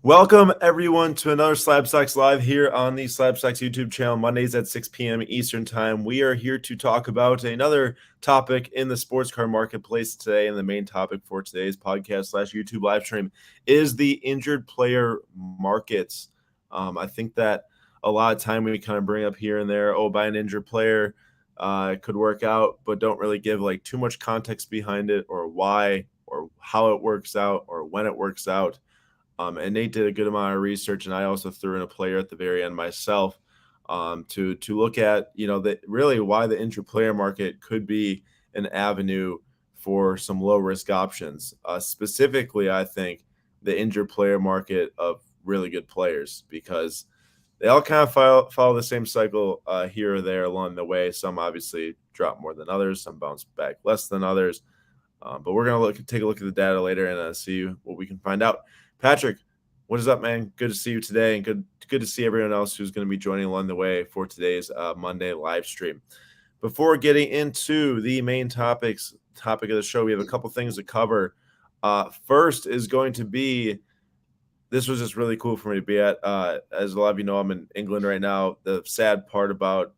Welcome, everyone, to another SlabStox Live here on the SlabStox YouTube channel, Mondays at 6 p.m. Eastern Time. We are here to talk about another topic in the sports card marketplace today, and the main topic for today's podcast/YouTube live stream is the injured player markets. I think that a lot of time we kind of bring up here and there, buy an injured player, it could work out, but don't really give like too much context behind it, or why, or how it works out, or when it works out. And Nate did a good amount of research, and I also threw in a player at the very end myself to look at, really why the injured player market could be an avenue for some low risk options. Specifically, I think the injured player market of really good players, because they all kind of follow the same cycle here or there along the way. Some obviously drop more than others, some bounce back less than others. But we're gonna take a look at the data later and see what we can find out. Patrick, what is up, man? Good to see you today, and good to see everyone else who's going to be joining along the way for today's Monday live stream. Before getting into the main topic of the show, we have a couple things to cover. First is going to be, this was just really cool for me to be at. As a lot of you know, I'm in England right now. The sad part about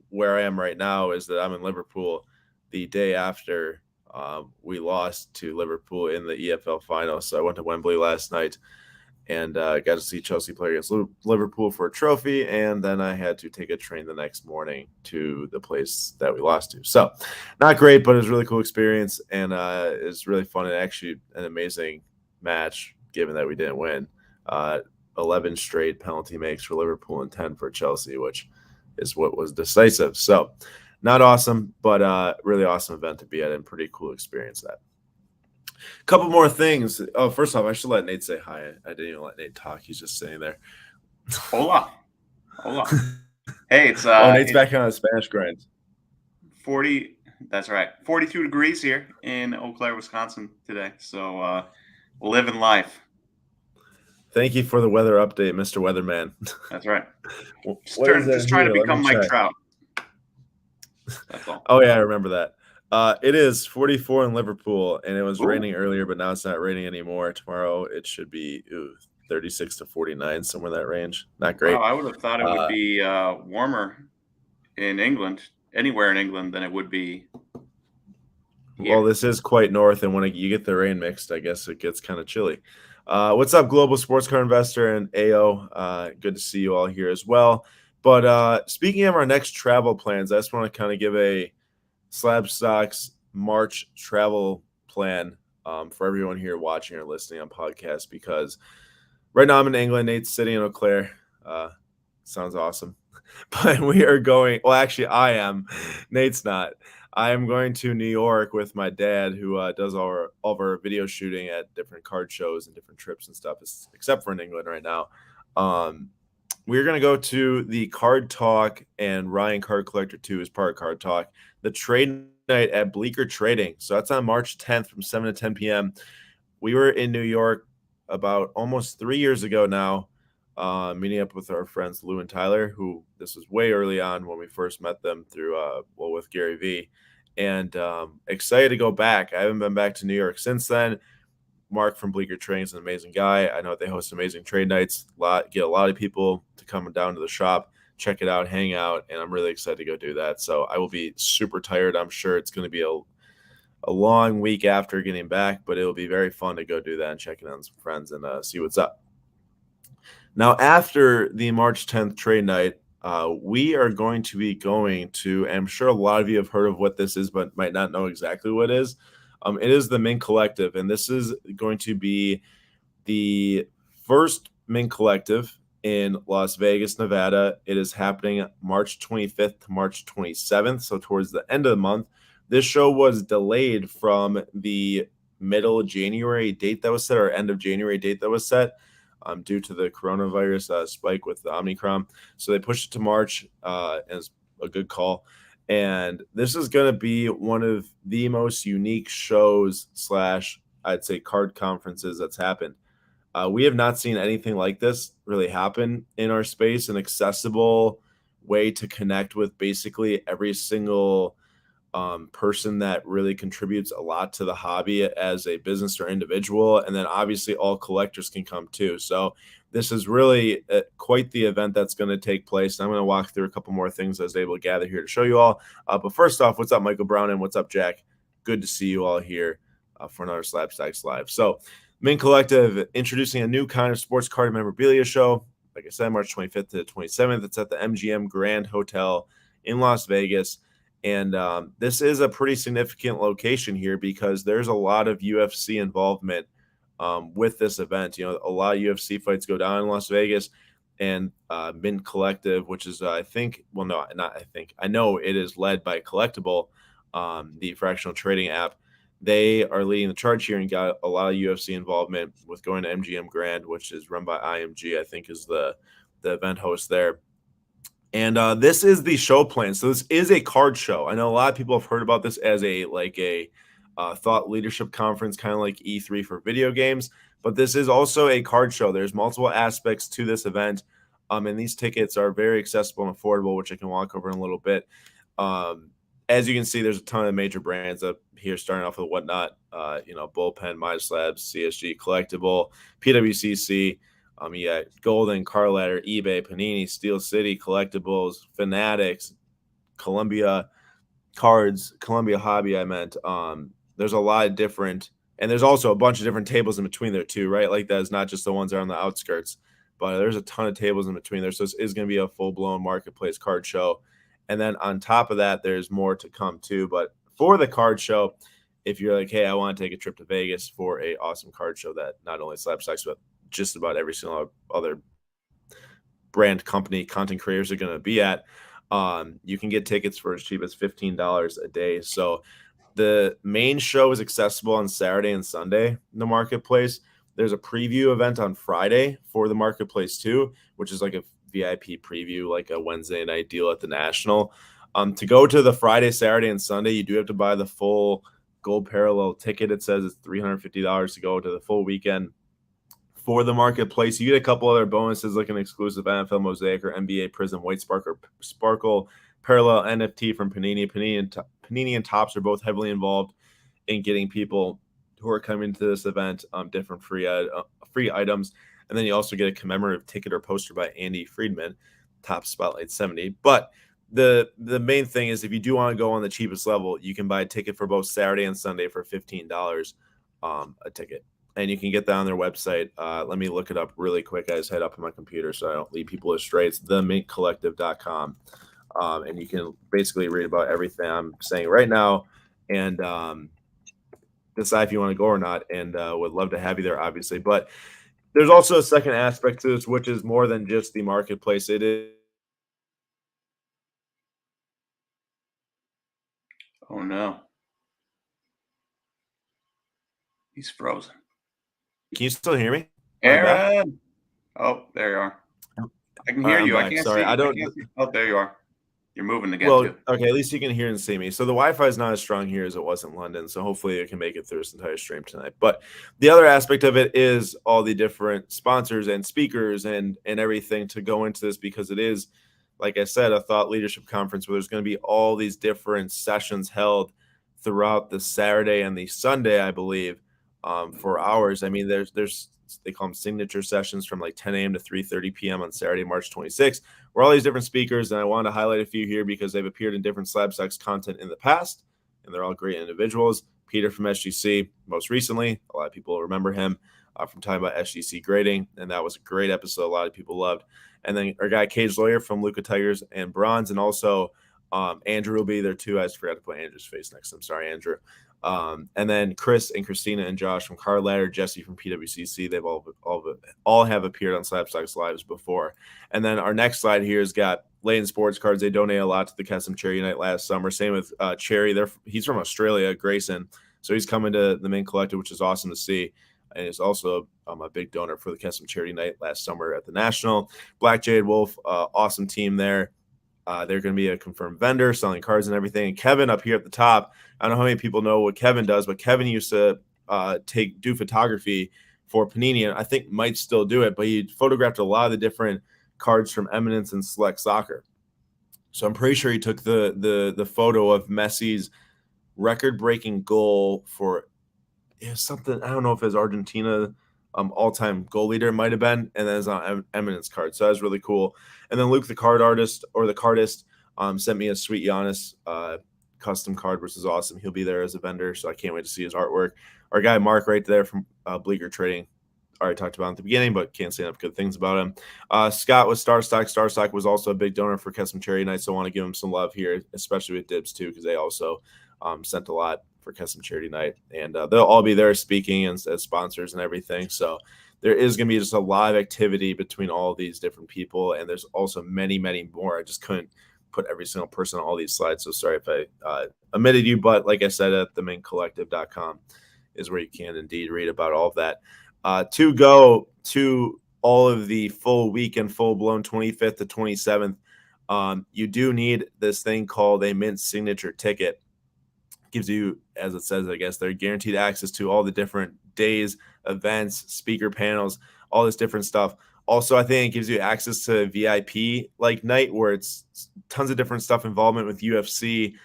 where I am right now is that I'm in Liverpool the day after we lost to Liverpool in the EFL final. So I went to Wembley last night and got to see Chelsea play against Liverpool for a trophy. And then I had to take a train the next morning to the place that we lost to. So not great, but it was a really cool experience. And it's really fun, and actually an amazing match, given that we didn't win. 11 straight penalty makes for Liverpool and 10 for Chelsea, which is what was decisive. So not awesome, but really awesome event to be at, and pretty cool experience that. A couple more things. Oh, first off, I should let Nate say hi. I didn't even let Nate talk. He's just sitting there. Hola. Hey, it's Nate's back on the Spanish grind. 40. That's right. 42 degrees here in Eau Claire, Wisconsin today. So living life. Thank you for the weather update, Mr. Weatherman. That's right. Just trying to become Mike Trout. That's all. Oh yeah, I remember that. It is 44 in Liverpool, and it was raining earlier, but now it's not raining anymore. Tomorrow it should be 36 to 49, somewhere in that range. Not great. Wow, I would have thought it would be warmer in England, anywhere in England, than it would be here. Well, this is quite north, and when you get the rain mixed, I guess it gets kind of chilly. What's up, Global Sports Card Investor and AO? Good to see you all here as well. But speaking of our next travel plans, I just want to kind of give a SlabStox March travel plan for everyone here watching or listening on podcast, because right now I'm in England. Nate's sitting in Eau Claire. Sounds awesome. But we are going – well, actually, I am. Nate's not. I am going to New York with my dad, who does all of our video shooting at different card shows and different trips and stuff, except for in England right now. We're going to go to the Card Talk, and Ryan Card Collector 2 is part of Card Talk, the trade night at Bleecker Trading. So that's on March 10th from 7 to 10 p.m. We were in New York about almost 3 years ago now, meeting up with our friends Lou and Tyler, who this was way early on when we first met them through, with Gary V. And excited to go back. I haven't been back to New York since then. Mark from Bleecker Trading is an amazing guy. I know they host amazing trade nights. Get a lot of people to come down to the shop, check it out, hang out, and I'm really excited to go do that. So I will be super tired. I'm sure it's going to be a long week after getting back, but it'll be very fun to go do that and check in on some friends and see what's up. Now, after the March 10th trade night, we are going to be going to, and I'm sure a lot of you have heard of what this is, but might not know exactly what it is. It is the Mint Collective, and this is going to be the first Mint Collective in Las Vegas, Nevada. It is happening March 25th to March 27th, so towards the end of the month. This show was delayed from the middle of January date that was set, or end of January date that was set, due to the coronavirus spike with the Omicron. So they pushed it to March, as a good call. And this is going to be one of the most unique shows / I'd say card conferences that's happened. We have not seen anything like this really happen in our space, an accessible way to connect with basically every single person that really contributes a lot to the hobby as a business or individual. And then obviously all collectors can come too. So this is really quite the event that's going to take place. And I'm going to walk through a couple more things I was able to gather here to show you all. But first off, what's up, Michael Brown, and what's up, Jack? Good to see you all here for another SlabStox Live. So Mint Collective introducing a new kind of sports card memorabilia show. Like I said, March 25th to the 27th. It's at the MGM Grand Hotel in Las Vegas. And this is a pretty significant location here because there's a lot of UFC involvement with this event. You know, a lot of UFC fights go down in Las Vegas, and Mint Collective, which is I know it is led by Collectible, the fractional trading app. They are leading the charge here and got a lot of UFC involvement with going to MGM Grand, which is run by IMG, I think is the event host there. And this is the show plan. So this is a card show. I know a lot of people have heard about this as a thought leadership conference, kind of like E3 for video games. But this is also a card show. There's multiple aspects to this event. And these tickets are very accessible and affordable, which I can walk over in a little bit. As you can see, there's a ton of major brands up here, starting off with Whatnot, Bullpen, Midas Labs, CSG, Collectible, PWCC. Golden, Car Ladder, eBay, Panini, Steel City, Collectibles, Fanatics, Columbia Cards, Columbia Hobby. There's a lot of different, and there's also a bunch of different tables in between there too, right? Like that is not just the ones that are on the outskirts, but there's a ton of tables in between there. So this is going to be a full blown marketplace card show. And then on top of that, there's more to come too. But for the card show, if you're like, hey, I want to take a trip to Vegas for a awesome card show that not only SlabStox, but just about every single other brand company content creators are going to be at, you can get tickets for as cheap as $15 a day. So the main show is accessible on Saturday and Sunday in the marketplace. There's a preview event on Friday for the marketplace too, which is like a VIP preview, like a Wednesday night deal at the National. To go to the Friday, Saturday, and Sunday, you do have to buy the full gold parallel ticket. It says it's $350 to go to the full weekend. For the marketplace, you get a couple other bonuses like an exclusive NFL Mosaic or NBA Prism White Sparkle parallel NFT from Panini. Panini and Topps are both heavily involved in getting people who are coming to this event different free items. And then you also get a commemorative ticket or poster by Andy Friedman, Top Spotlight 70. But the main thing is if you do want to go on the cheapest level, you can buy a ticket for both Saturday and Sunday for $15 a ticket. And you can get that on their website. Let me look it up really quick. I just head up on my computer so I don't lead people astray. It's themintcollective.com. And you can basically read about everything I'm saying right now and decide if you want to go or not. And would love to have you there, obviously. But there's also a second aspect to this, which is more than just the marketplace. It is. Oh, no. He's frozen. Can you still hear me? Aaron! Oh, there you are. I can hear you. I can't Sorry, see. I don't. Oh, there you are. You're moving again, Well, too. okay, at least you can hear and see me. So the Wi-Fi is not as strong here as it was in London, so hopefully I can make it through this entire stream tonight. But the other aspect of it is all the different sponsors and speakers and everything to go into this, because it is, like I said, a thought leadership conference where there's going to be all these different sessions held throughout the Saturday and the Sunday, I believe, for hours. I mean, there's they call them signature sessions from like 10 a.m. to 3:30 p.m. on Saturday, March 26th, where all these different speakers, and I wanted to highlight a few here because they've appeared in different SlabStox content in the past, and they're all great individuals. Peter from SGC, most recently, a lot of people remember him from talking about SGC grading, and that was a great episode. A lot of people loved. And then our guy Cage Lawyer from Luca Tigers and Bronze, and also Andrew will be there too. I just forgot to put Andrew's face next to him. Sorry, Andrew. And then Chris and Christina and Josh from Car Ladder, Jesse from PWCC, they've all have appeared on SlabStox Lives before. And then our next slide here has got Layton Sports Cards. They donate a lot to the Custom Charity Night last summer. Same with Cherry. He's from Australia, Grayson. So he's coming to the Mint Collective, which is awesome to see. And he's also a big donor for the Custom Charity Night last summer at the National. Black Jade Wolf, awesome team there. They're going to be a confirmed vendor selling cards and everything. And Kevin up here at the top, I don't know how many people know what Kevin does, but Kevin used to do photography for Panini, and I think might still do it, but he photographed a lot of the different cards from Eminence and Select Soccer. So I'm pretty sure he took the photo of Messi's record-breaking goal for something. I don't know if it's Argentina all-time goal leader, it might have been, and then it's on Eminence card. So that was really cool. And then Luke, the card artist or the cardist, sent me a sweet Giannis custom card, which is awesome. He'll be there as a vendor, so I can't wait to see his artwork. Our guy Mark right there from Bleecker Trading, already talked about at the beginning, but can't say enough good things about him. Scott with StarStock. StarStock was also a big donor for Custom Charity Night, so I want to give him some love here, especially with Dibs too, because they also sent a lot for Custom Charity Night, and they'll all be there speaking as sponsors and everything. So there is going to be just a lot of activity between all these different people, and there's also many, many more. I just couldn't put every single person on all these slides, so sorry if I omitted you, but like I said, at themintcollective.com is where you can indeed read about all of that. To go to all of the full weekend, full-blown 25th to 27th, you do need this thing called a Mint Signature Ticket. Gives you, as it says, I guess, they're guaranteed access to all the different days, events, speaker panels, all this different stuff. Also, I think it gives you access to VIP like night where it's tons of different stuff, involvement with UFC.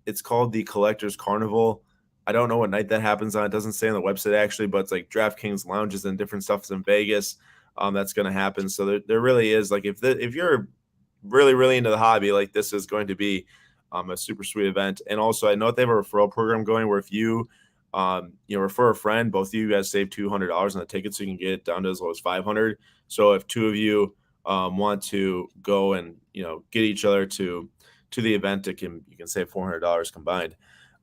It's called the Collectors Carnival. I don't know what night that happens on. It doesn't say on the website actually, but it's like DraftKings lounges and different stuff in Vegas. That's going to happen. So there really is, like, if you're really, really into the hobby, like, this is going to be a super sweet event. And also, I know that they have a referral program going where if you refer a friend, both of you guys save $200 on the ticket, so you can get it down to as low as $500. So if two of you want to go and get each other to the event, you can save $400 combined.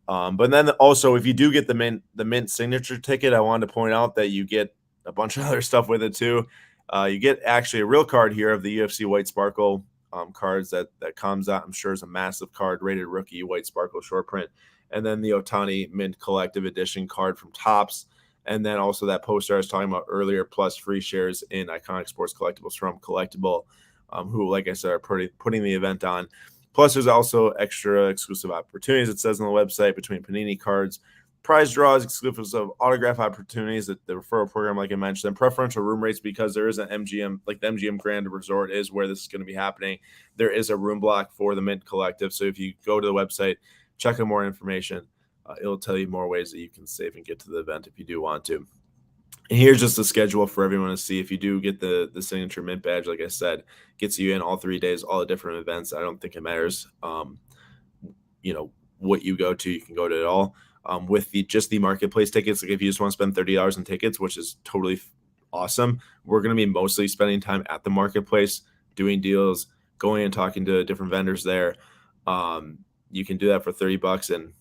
But then also, if you do get the mint signature ticket, I wanted to point out that you get a bunch of other stuff with it too. You get actually a real card here of the UFC White Sparkle cards that comes out. I'm sure is a massive card, rated rookie White Sparkle short print, and then the Otani Mint Collective Edition card from Topps, and then also that poster I was talking about earlier, plus free shares in Iconic Sports Collectibles from Collectible, who, like I said, are putting the event on. Plus, there's also extra exclusive opportunities, it says on the website, between Panini cards, prize draws, exclusive autograph opportunities, the referral program, like I mentioned, and preferential room rates, because there is an MGM, like the MGM Grand Resort is where this is going to be happening. There is a room block for the Mint Collective. So if you go to the website, check out more information. It'll tell you more ways that you can save and get to the event if you do want to. And here's just the schedule for everyone to see. If you do get the signature mint badge, like I said, gets you in all 3 days, all the different events. I don't think it matters, what you go to. You can go to it all. With the marketplace tickets, like if you just want to spend $30 in tickets, which is totally awesome, we're going to be mostly spending time at the marketplace, doing deals, going and talking to different vendors there. You can do that for $30 and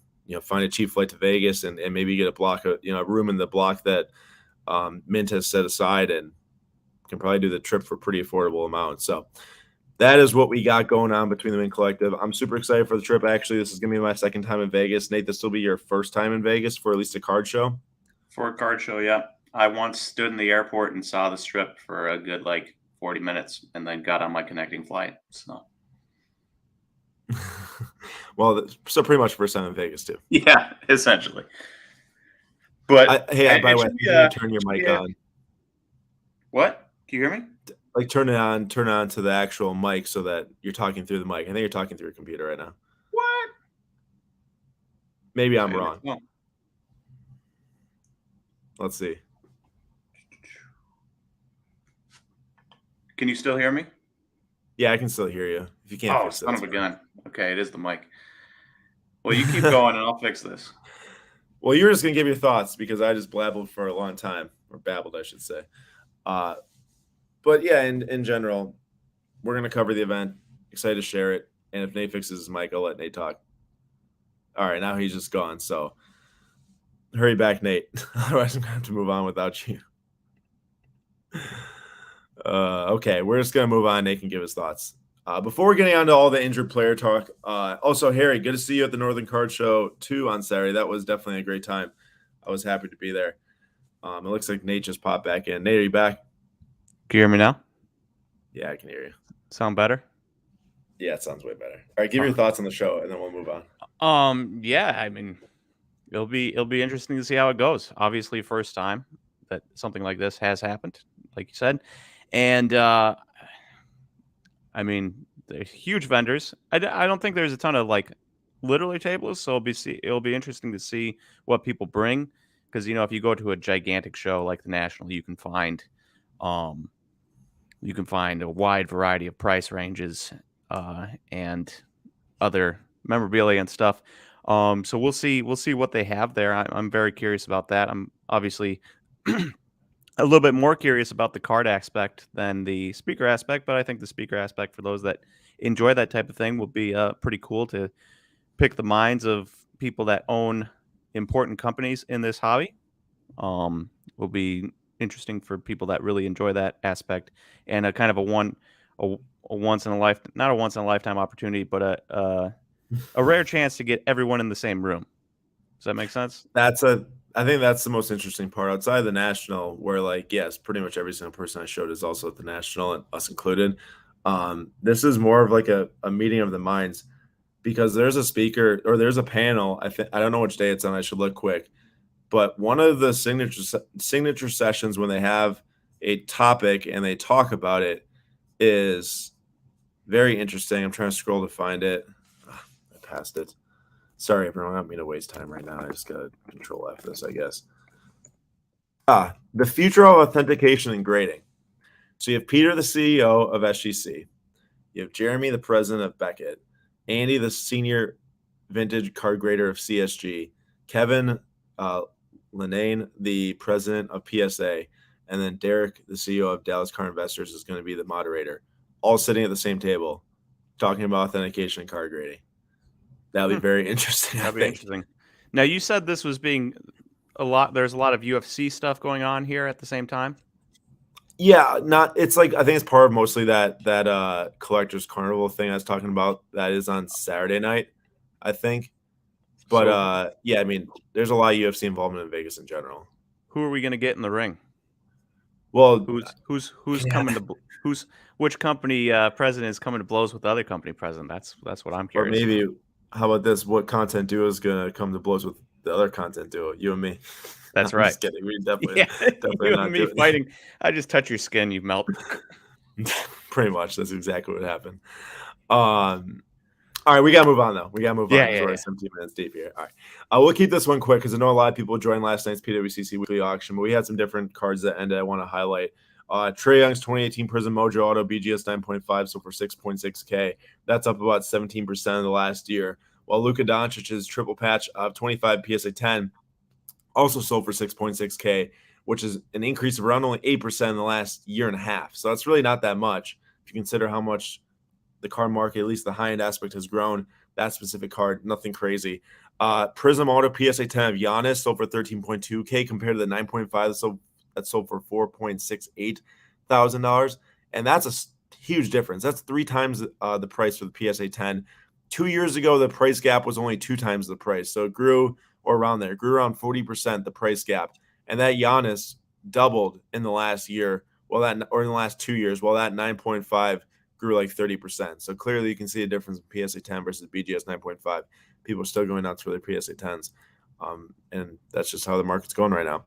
find a cheap flight to Vegas and maybe get a block of a room in the block that Mint has set aside, and can probably do the trip for a pretty affordable amount. So that is what we got going on between the Mint Collective. I'm super excited for the trip. Actually, this is going to be my second time in Vegas. Nate, this will be your first time in Vegas for at least a card show? For a card show, yeah. I once stood in the airport and saw the strip for a good 40 minutes and then got on my connecting flight. So Well, so pretty much first time in Vegas too. yeah, essentially. But by the way, you turn your mic on. What? Can you hear me? Like turn it on to the actual mic so that you're talking through the mic. I think you're talking through your computer right now. What? Maybe I'm wrong. Let's see. Can you still hear me? Yeah, I can still hear you. If you can't fix it. Son of a gun. Okay, it is the mic. Well, you keep going and I'll fix this. Well, you're just going to give your thoughts because I just blabbled for a long time, or babbled, I should say. But yeah, in general, we're going to cover the event. Excited to share it. And if Nate fixes his mic, I'll let Nate talk. All right, now he's just gone. So hurry back, Nate. Otherwise, I'm going to have to move on without you. Okay, we're just going to move on. Nate can give his thoughts. Before we're getting on to all the injured player talk, also, Harry, good to see you at the Northern Card Show, too, on Saturday. That was definitely a great time. I was happy to be there. It looks like Nate just popped back in. Nate, are you back? Can you hear me now? Yeah, I can hear you. Sound better? Yeah, it sounds way better. All right, give your thoughts on the show, and then we'll move on. Yeah, I mean, it'll be interesting to see how it goes. Obviously, first time that something like this has happened, like you said, and I mean, they're huge vendors. I don't think there's a ton of like literally tables, so it'll be interesting to see what people bring, because if you go to a gigantic show like the National, um you can find a wide variety of price ranges and other memorabilia and stuff. So we'll see what they have there. I'm very curious about that. I'm obviously a little bit more curious about the card aspect than the speaker aspect, but I think the speaker aspect, for those that enjoy that type of thing, will be pretty cool to pick the minds of people that own important companies in this hobby. Will be interesting for people that really enjoy that aspect, and a kind of a once in a life, not a once in a lifetime opportunity, but a rare chance to get everyone in the same room. Does that make sense? I think that's the most interesting part outside of the National, where like, yes, pretty much every single person I showed is also at the National, and us included. This is more of like a meeting of the minds, because there's a speaker or there's a panel. I don't know which day it's on. I should look quick. But one of the signature sessions, when they have a topic and they talk about it, is very interesting. I'm trying to scroll to find it. I passed it. Sorry, everyone. I don't mean to waste time right now. I just got to control F this, I guess. The future of authentication and grading. So you have Peter, the CEO of SGC. You have Jeremy, the president of Beckett. Andy, the senior vintage card grader of CSG. Kevin Linane, the president of PSA. And then Derek, the CEO of Dallas Card Investors, is going to be the moderator. All sitting at the same table talking about authentication and card grading. That'll be very interesting. That'll be interesting. Now, you said this was being there's a lot of UFC stuff going on here at the same time. Yeah, it's like, I think it's part of mostly that collectors carnival thing I was talking about. That is on Saturday night, I think. But yeah, I mean, there's a lot of UFC involvement in Vegas in general. Who are we going to get in the ring? Well, who's coming to which company president is coming to blows with the other company president? That's what I'm curious. Or maybe, how about this? What content duo is going to come to blows with the other content duo? You and me. That's right. Just kidding. We definitely you and me fighting. I just touch your skin, you melt. Pretty much. That's exactly what happened. All right, we got to move on, though. We got to move on. We're 17 minutes deep here. All right. We'll keep this one quick because I know a lot of people joined last night's PWCC weekly auction, but we had some different cards that ended I want to highlight. Trae Young's 2018 Prism Mojo Auto BGS 9.5, so for 6.6K. That's up about 17% in the last year. While Luka Doncic's triple patch of 25 PSA 10 also sold for 6.6K, which is an increase of around only 8% in the last year and a half. So that's really not that much if you consider how much the card market, at least the high-end aspect, has grown. That specific card, nothing crazy. Prism Auto PSA 10 of Giannis sold for 13.2K compared to the 9.5 that sold for $4,680,000. And that's a huge difference. That's 3 times the price for the PSA 10. 2 years ago, the price gap was only 2 times the price. So it grew, or around there, grew around 40%, the price gap. And that Giannis doubled in the last year, or in the last 2 years, while that 9.5 grew like 30%. So clearly you can see a difference in PSA 10 versus BGS 9.5. People are still going nuts for their PSA 10s. And that's just how the market's going right now.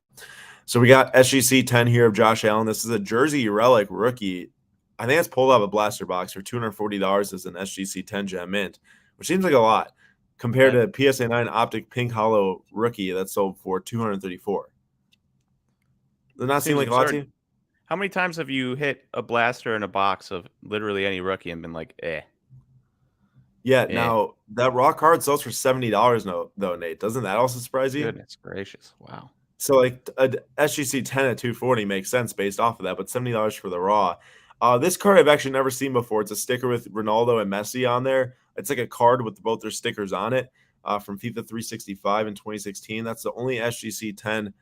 So we got SGC 10 here of Josh Allen. This is a Jersey Relic rookie. I think it's pulled out of a blaster box for $240 as an SGC 10 gem mint, which seems like a lot compared to PSA 9 Optic Pink Hollow rookie that sold for $234. Does not seem like a lot to you? How many times have you hit a blaster in a box of literally any rookie and been like, eh? Yeah, now that raw card sells for $70 though, Nate. Doesn't that also surprise you? Goodness gracious. Wow. So like a SGC 10 at $240 makes sense based off of that, but $70 for the raw. This card I've actually never seen before. It's a sticker with Ronaldo and Messi on there. It's like a card with both their stickers on it from FIFA 365 in 2016. That's the only SGC 10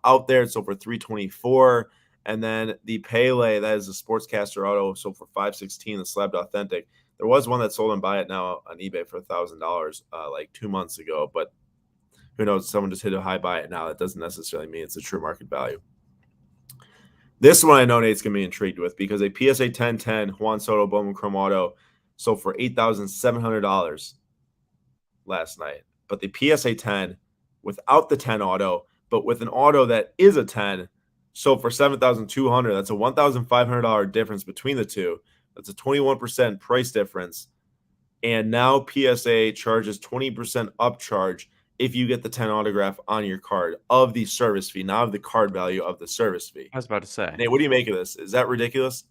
out there. It's sold for $324. And then the Pele, that is a Sportscaster Auto, sold for $516. The Slabbed Authentic. There was one that sold and buy it now on eBay for $1,000 like 2 months ago, but who knows? Someone just hit a high buy it now. That doesn't necessarily mean it's a true market value. This one I know Nate's going to be intrigued with because a PSA 1010 Juan Soto Bowman Chrome Auto sold for $8,700 last night. But the PSA 10 without the 10 auto, but with an auto that is a 10, sold for $7,200. That's a $1,500 difference between the two. That's a 21% price difference. And now PSA charges 20% upcharge if you get the 10 autograph on your card of the service fee, not of the card value of the service fee. I was about to say. Nate, what do you make of this? Is that ridiculous?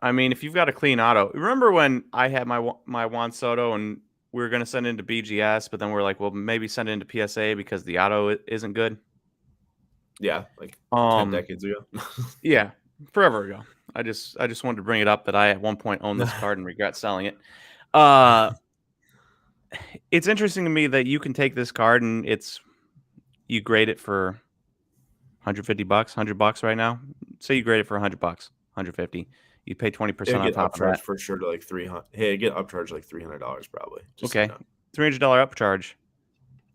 I mean, if you've got a clean auto, remember when I had my Juan Soto and we were going to send it into BGS, but then we're like, well, maybe send it into PSA because the auto isn't good. Yeah, like 10 decades ago. Yeah, forever ago. I just wanted to bring it up that I at one point owned this card and regret selling it. It's interesting to me that you can take this card and you grade it for $150, $100 right now. Say you grade it for $100, $150. You pay 20% on top of that. For sure to like 300. Hey, get upcharged like $300 probably. Just okay, $300 upcharge.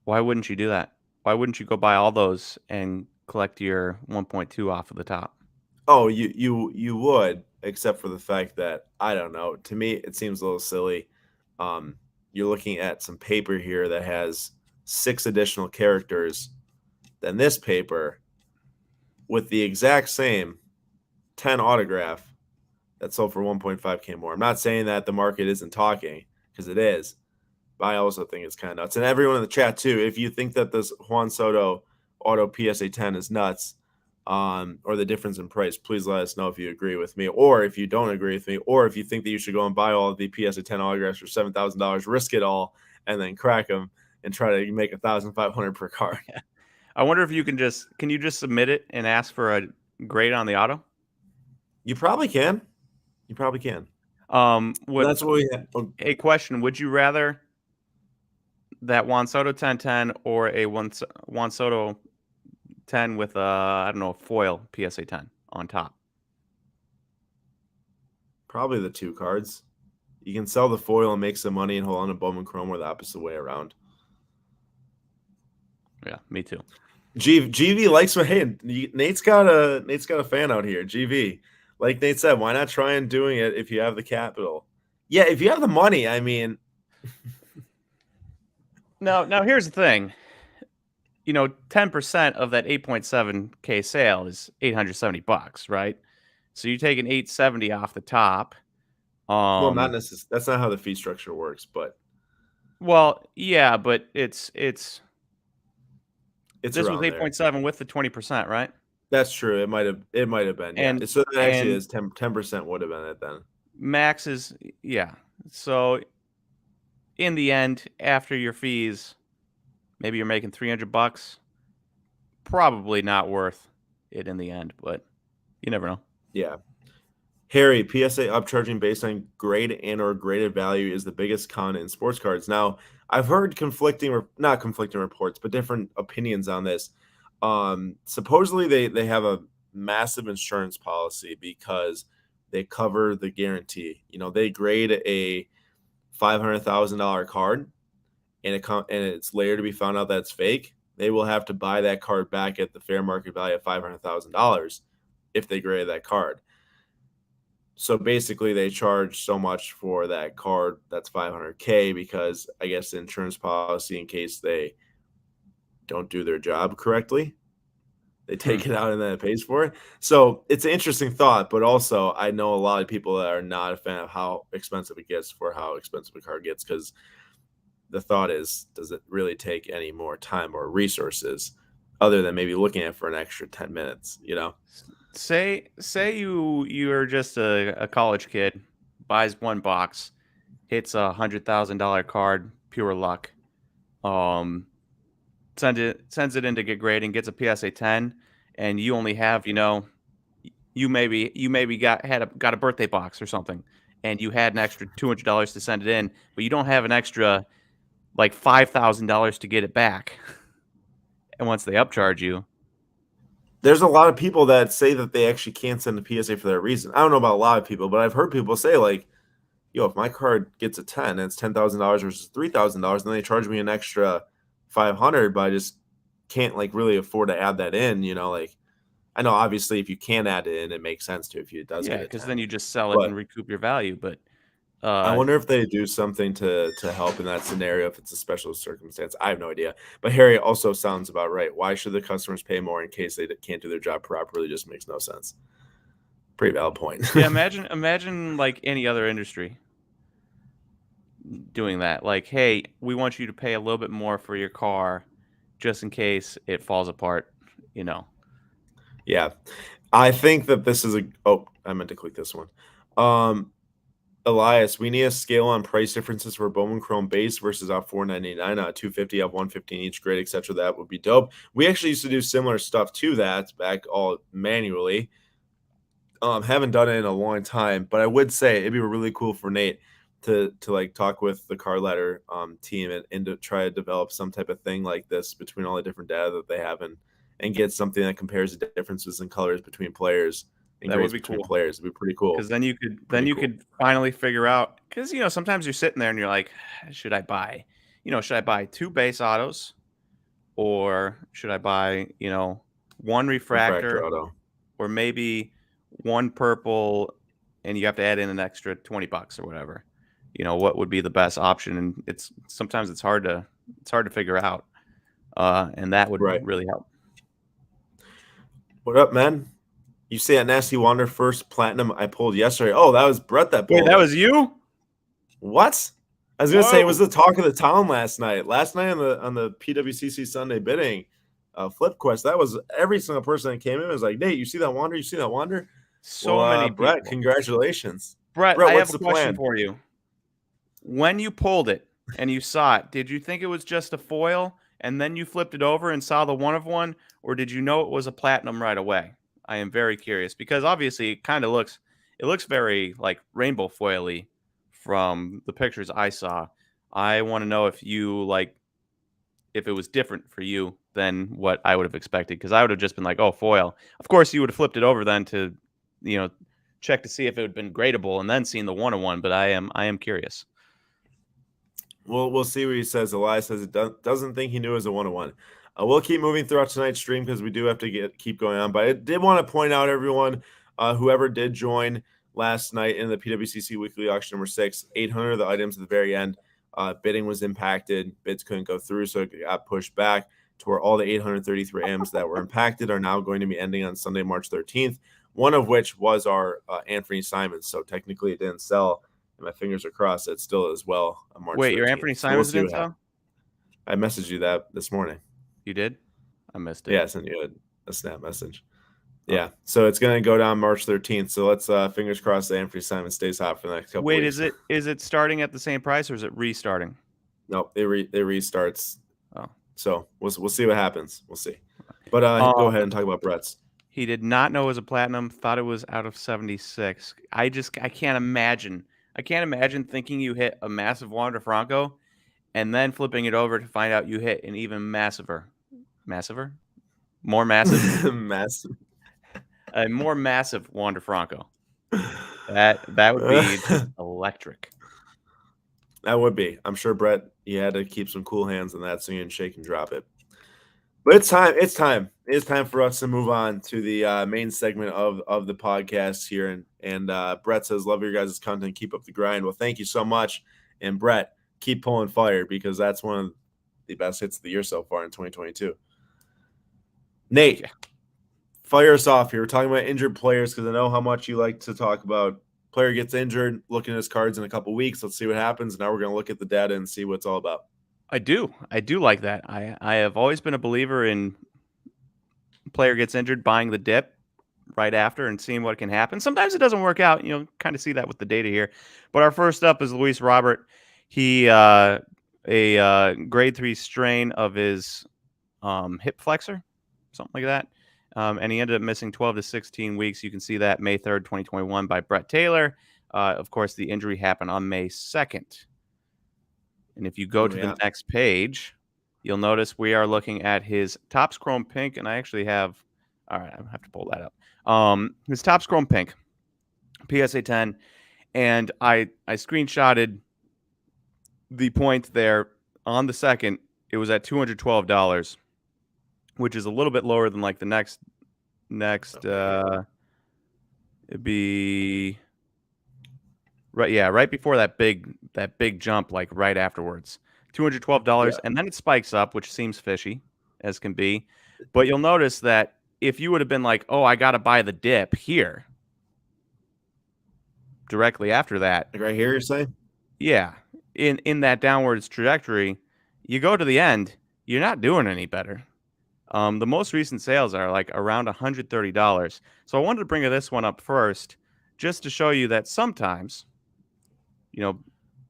Why wouldn't you do that? Why wouldn't you go buy all those and collect your 1.2 off of the top? Oh, you would, except for the fact that I don't know. To me, it seems a little silly. You're looking at some paper here that has 6 additional characters than this paper with the exact same 10 autograph that sold for 1.5K more. I'm not saying that the market isn't talking, because it is, but I also think it's kind of nuts. And everyone in the chat too, if you think that this Juan Soto auto PSA 10 is nuts, or the difference in price, please let us know if you agree with me, or if you don't agree with me, or if you think that you should go and buy all of the PSA 10 autographs for $7,000, risk it all, and then crack them and try to make $1,500 per card. I wonder if you can you just submit it and ask for a grade on the auto? You probably can. You probably can. That's what we have. A question: would you rather that Juan Soto 1010 or a Juan Soto 10 with a foil PSA 10 on top? Probably the 2 cards. You can sell the foil and make some money and hold on to Bowman Chrome, or the opposite way around. Yeah, me too. GV likes what. Hey, Nate's got a fan out here. GV, like Nate said, why not try and doing it if you have the capital? Yeah, if you have the money, I mean. Now here's the thing. 10% of that 8.7K sale is $870, right? So you take an $870 off the top. Well, not necessarily. That's not how the fee structure works, but. Well, yeah, but it's this was 8.7 with the 20%, right? That's true. It might have been. Yeah. And so that actually is 10% would have been it then. Max is, yeah. So in the end, after your fees, maybe you're making $300. Probably not worth it in the end, but you never know. Yeah. Harry, PSA upcharging based on grade and or graded value is the biggest con in sports cards. Now, I've heard not conflicting reports, but different opinions on this. Supposedly they have a massive insurance policy because they cover the guarantee. They grade a $500,000 card and it's later to be found out that it's fake. They will have to buy that card back at the fair market value of $500,000 if they grade that card. So basically, they charge so much for that card that's $500K because I guess the insurance policy, in case they don't do their job correctly, they take it out and then it pays for it. So it's an interesting thought, but also I know a lot of people that are not a fan of how expensive it gets for how expensive a card gets, because the thought is, does it really take any more time or resources other than maybe looking at it for an extra 10 minutes, Say you're just a college kid, buys one box, hits $100,000 card, pure luck. Sends it in to get graded, gets a PSA 10, and you only have, you maybe got a birthday box or something, and you had an extra $200 to send it in, but you don't have an extra like $5,000 to get it back. And once they upcharge you. There's a lot of people that say that they actually can't send a PSA for that reason. I don't know about a lot of people, but I've heard people say like, if my card gets a 10 and it's $10,000 versus $3,000, then they charge me an extra $500, but I just can't really afford to add that in, I know obviously if you can add it in, it makes sense to if it does get it. Because then you just sell it and recoup your value. But I wonder if they do something to help in that scenario, if it's a special circumstance. I have no idea. But Harry also sounds about right. Why should the customers pay more in case they can't do their job properly? It just makes no sense. Pretty valid point. Yeah, imagine like any other industry doing that. Like, hey, we want you to pay a little bit more for your car just in case it falls apart, you know. Yeah. I think that this is I meant to click this one. Elias, we need a scale on price differences for Bowman Chrome base versus out 499 out 250 out 115 each grade, etc. That would be dope. We actually used to do similar stuff to that back all manually. Haven't done it in a long time, but I would say it'd be really cool for Nate to like talk with the car ladder team and to try to develop some type of thing like this between all the different data that they have and get something that compares the differences in colors between players and That would grades be between cool. players. It'd be pretty cool. Because then you could finally figure out, because sometimes you're sitting there and you're like, should I buy 2 base autos, or should I buy one refractor auto. or maybe one purple, and you have to add in an extra $20 or whatever. What would be the best option? And sometimes it's hard to figure out, and that would really help. What up, man? You say that Nasty Wander first platinum I pulled yesterday. Oh, that was Brett that pulled. Wait, that was you? What? I was gonna say it was the talk of the town last night. Last night on the PWCC Sunday bidding, Flip Quest. That was every single person that came in was like, Nate, you see that Wander? You see that Wander? So many Brett, people. congratulations. Brett, I what's have a the question plan for you. When you pulled it and you saw it, did you think it was just a foil and then you flipped it over and saw the one of one, or did you know it was a platinum right away? I am very curious because obviously it kind of looks very like rainbow foily from the pictures I saw. I want to know if it was different for you than what I would have expected, because I would have just been like, oh, foil. Of course, you would have flipped it over then to, check to see if it had been gradable and then seen the 101. But I am curious. Well, we'll see what he says. Elias says it doesn't think he knew it was a 101. We'll keep moving throughout tonight's stream because we do have to keep going on. But I did want to point out, everyone, whoever did join last night in the PWCC Weekly Auction number 6, 800 of the items at the very end, bidding was impacted. Bids couldn't go through, so it got pushed back to where all the 833 M's that were impacted are now going to be ending on Sunday, March 13th, one of which was our Anthony Simons. So technically it didn't sell. And my fingers are crossed that it still as well on March 13th. Wait, your Anthony Simons didn't sell? I messaged you that this morning. You did? I missed it. Yeah, I sent you a snap message. Yeah, so it's going to go down March 13th. So let's fingers crossed that Anthony Simons stays hot for the next couple weeks. Wait, is it starting at the same price or is it restarting? No, it restarts. Oh. So we'll see what happens. We'll see. But go ahead and talk about Brett's. He did not know it was a platinum, thought it was out of 76. I can't imagine. I can't imagine thinking you hit a massive Wander Franco and then flipping it over to find out you hit an even massiver? More massive? A more massive Wander Franco. That would be just electric. That would be. I'm sure Brett, you had to keep some cool hands on that so you didn't shake and drop it. But it's time. It's time for us to move on to the main segment of the podcast here. And Brett says, love your guys' content. Keep up the grind. Well, thank you so much. And Brett, keep pulling fire because that's one of the best hits of the year so far in 2022. Nate, fire us off here. We're talking about injured players because I know how much you like to talk about. Player gets injured, looking at his cards in a couple weeks. Let's see what happens. Now we're going to look at the data and see what it's all about. I do like that. I have always been a believer in player gets injured, buying the dip right after and seeing what can happen. Sometimes it doesn't work out. Kind of see that with the data here. But our first up is Luis Robert. He a grade 3 strain of his hip flexor, something like that. And he ended up missing 12 to 16 weeks. You can see that May 3rd, 2021 by Brett Taylor. Of course, the injury happened on May 2nd. And if you go to the next page, you'll notice we are looking at his Topps Chrome Pink. And I actually have, all right, I have to pull that up. His Topps Chrome Pink, PSA 10. And I screenshotted the point there on the second. It was at $212, which is a little bit lower than like the next it'd be right before that big jump, like right afterwards. $212, and then it spikes up, which seems fishy as can be. But you'll notice that if you would have been like, oh, I got to buy the dip here, directly after that. Like right here, you're saying? Yeah, in that downwards trajectory, you go to the end, you're not doing any better. The most recent sales are like around $130. So I wanted to bring this one up first, just to show you that sometimes,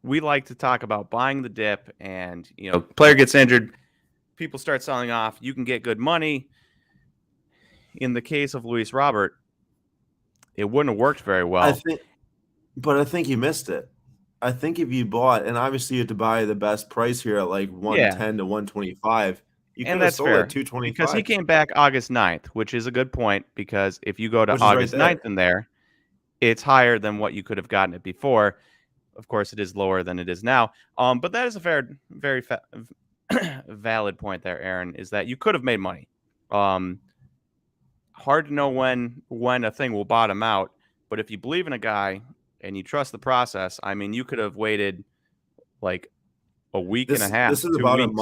we like to talk about buying the dip, and player gets injured, people start selling off. You can get good money. In the case of Luis Robert, it wouldn't have worked very well. I think you missed it. I think if you bought, and obviously you had to buy the best price here at like 110 to 125. You could And have that's sold fair at 225 because he came back August 9th, which is a good point, because if you go to Which is right August 9th in there, it's higher than what you could have gotten it before. Of course, it is lower than it is now. But that is a very valid point there, Aaron, is that you could have made money. Hard to know when a thing will bottom out, but if you believe in a guy and you trust the process, I mean, you could have waited like a week and a half. This is 2 about weeks.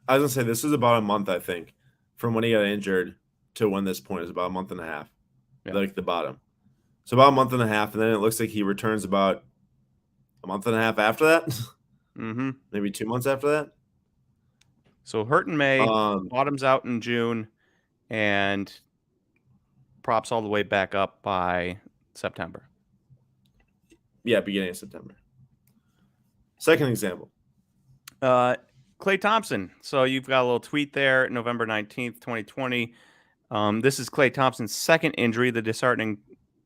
I was gonna say this is about a month, I think, from when he got injured to when this point is about a month and a half, like the bottom. So about a month and a half, and then it looks like he returns about a month and a half after that. Maybe 2 months after that. So hurt in May, bottoms out in June, and props all the way back up by September. Yeah, beginning of September. Second example. Klay Thompson. So you've got a little tweet there, November 19th, 2020. This is Klay Thompson's second injury, the disheartening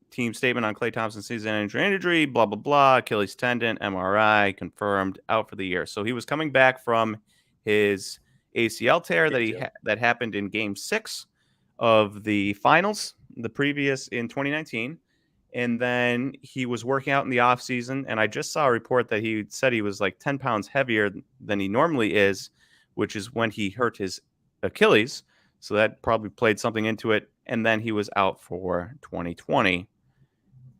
team statement on Klay Thompson's season-ending injury, blah, blah, blah, Achilles tendon, MRI, confirmed, out for the year. So he was coming back from his ACL tear that happened in Game 6 of the finals, the previous in 2019. And then he was working out in the offseason, and I just saw a report that he said he was like 10 pounds heavier than he normally is, which is when he hurt his Achilles. So that probably played something into it. And then he was out for 2020.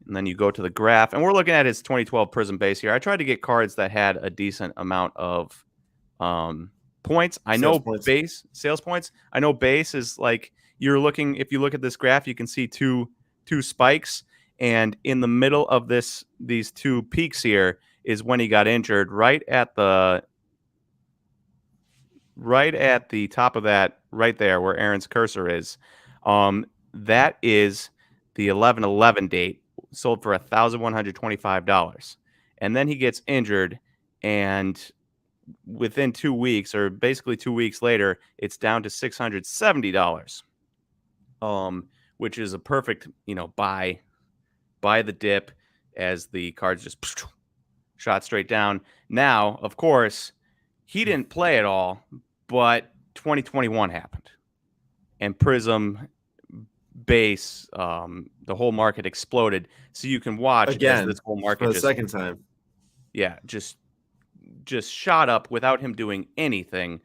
And then you go to the graph, and we're looking at his 2012 Prism base here. I tried to get cards that had a decent amount of points. I know sales points. I know base is like, if you look at this graph, you can see two spikes. And in the middle of these two peaks here is when he got injured, right at the top of that, right there where Aaron's cursor is. That is the 11/11 date, sold for $1,125. And then he gets injured, and within 2 weeks, or basically 2 weeks later, it's down to $670. Which is a perfect, buy the dip as the cards just shot straight down. Now, of course, he didn't play at all, but 2021 happened, and Prism base, the whole market exploded. So you can watch again as this whole market for the second time. Yeah, just shot up without him doing anything.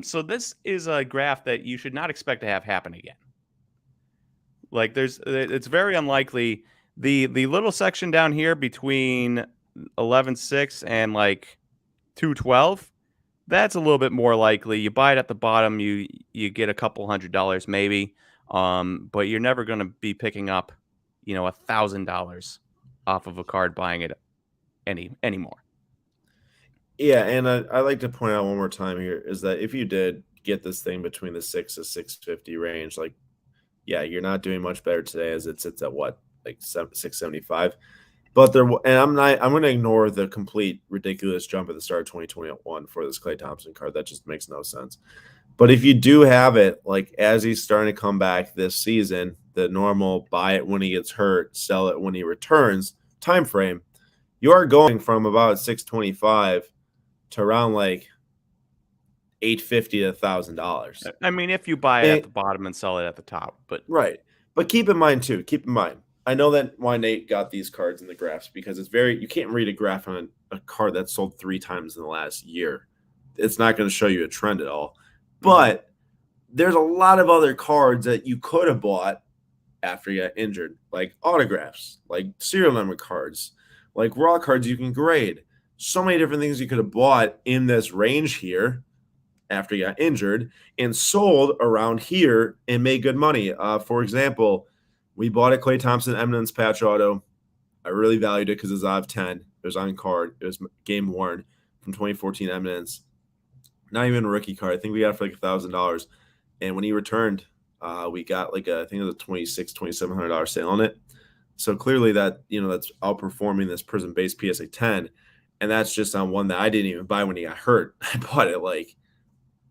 So this is a graph that you should not expect to have happen again. Like it's very unlikely. The little section down here between 11.6 and like 212, that's a little bit more likely. You buy it at the bottom, you get a couple $100 maybe, but you're never going to be picking up, $1,000 off of a card buying it anymore. Yeah, and I like to point out one more time here is that if you did get this thing between the 6 to 650 range, like, yeah, you're not doing much better today as it sits at what, like 675. But I'm going to ignore the complete ridiculous jump at the start of 2021 for this Klay Thompson card. That just makes no sense. But if you do have it, like as he's starting to come back this season, the normal buy it when he gets hurt, sell it when he returns time frame, you are going from about 625 to around like $850 to $1,000. I mean, if you buy it at the bottom and sell it at the top, but right. But keep in mind, I know that why Nate got these cards in the graphs, because you can't read a graph on a card that sold 3 times in the last year. It's not going to show you a trend at all. But there's a lot of other cards that you could have bought after you got injured, like autographs, like serial number cards, like raw cards you can grade. So many different things you could have bought in this range here after you got injured and sold around here and made good money. For example, we bought a Klay Thompson Eminence patch auto I really valued it because it was out of 10. It was on card. It was game worn from 2014 Eminence. Not even a rookie card. I think we got it for like $1,000. And when he returned, we got like I think it was a $2,700 sale on it. So clearly that's outperforming this Prism base PSA 10. And that's just on one that I didn't even buy when he got hurt. I bought it like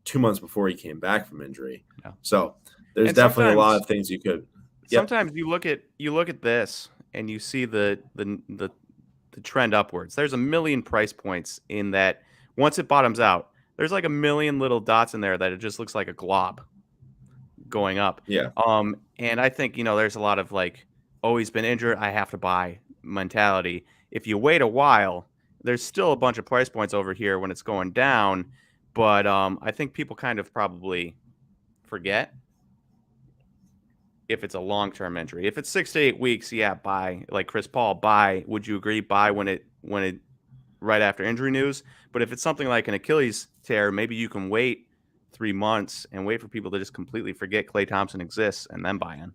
2 months before he came back from injury. Yeah. So there's And definitely a lot of things you could. Sometimes you look at this and you see the trend upwards. There's a million price points in that. Once it bottoms out, there's like a million little dots in there that it just looks like a glob going up. Yeah. And I think, there's a lot of like, oh, he's been injured, I have to buy mentality. If you wait a while, there's still a bunch of price points over here when it's going down. But I think people kind of probably forget if it's a long-term injury. If it's 6 to 8 weeks, yeah, buy. Like Chris Paul, buy. Would you agree? Buy when it right after injury news. But if it's something like an Achilles tear, maybe you can wait 3 months and wait for people to just completely forget Klay Thompson exists and then buy in.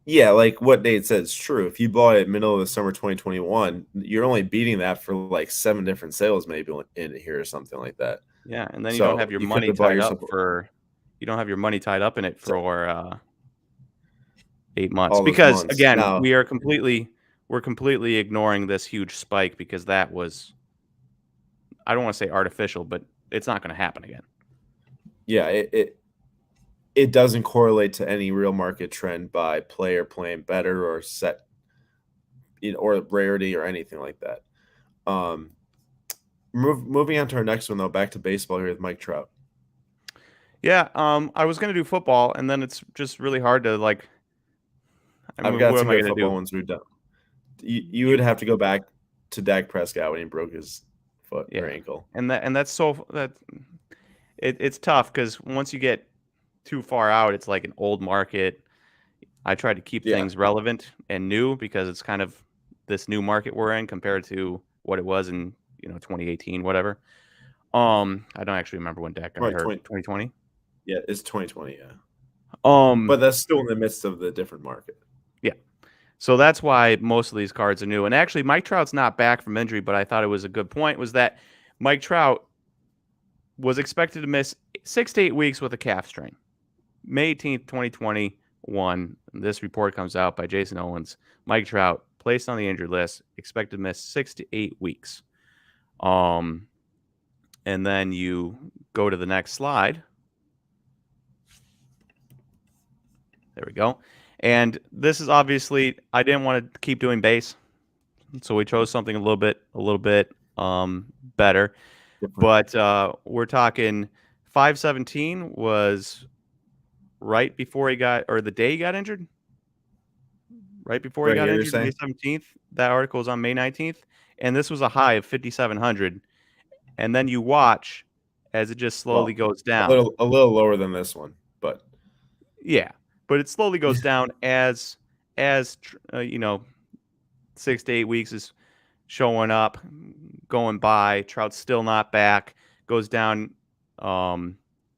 Yeah, like what Nate said is true. If you bought it middle of the summer 2021, you're only beating that for like 7 different sales maybe in here or something like that. Yeah, and then you don't have your money tied up in it for 8 months. Because again, now, we're completely ignoring this huge spike because that was, I don't want to say artificial, but it's not going to happen again. Yeah, it doesn't correlate to any real market trend by player playing better or set, or rarity or anything like that. Moving on to our next one though, back to baseball here with Mike Trout. Yeah, I was gonna do football, and then it's just really hard to like. I've got some good football ones we've done. You would have to go back to Dak Prescott when he broke his foot or ankle, and it's tough because once you get too far out, it's like an old market. I try to keep things relevant and new because it's kind of this new market we're in compared to what it was in 2018, whatever. I don't actually remember when Dak got hurt. 2020. Yeah, it's 2020. Yeah. But that's still in the midst of the different market. Yeah. So that's why most of these cards are new. And actually, Mike Trout's not back from injury, but I thought it was a good point was that Mike Trout was expected to miss 6 to 8 weeks with a calf strain. May 18th, 2021. This report comes out by Jason Owens. Mike Trout placed on the injured list, expected to miss 6 to 8 weeks. And then you go to the next slide. There we go. And this is obviously, I didn't want to keep doing base, so we chose something a little bit better. But we're talking 5/17 was right before he got, or the day he got injured. Right before he got injured, May 17th. That article was on May 19th, and this was a high of 5,700. And then you watch as it just slowly goes down. A little lower than this one, but yeah. But it slowly goes down as 6 to 8 weeks is showing up, going by. Trout's still not back. Goes down,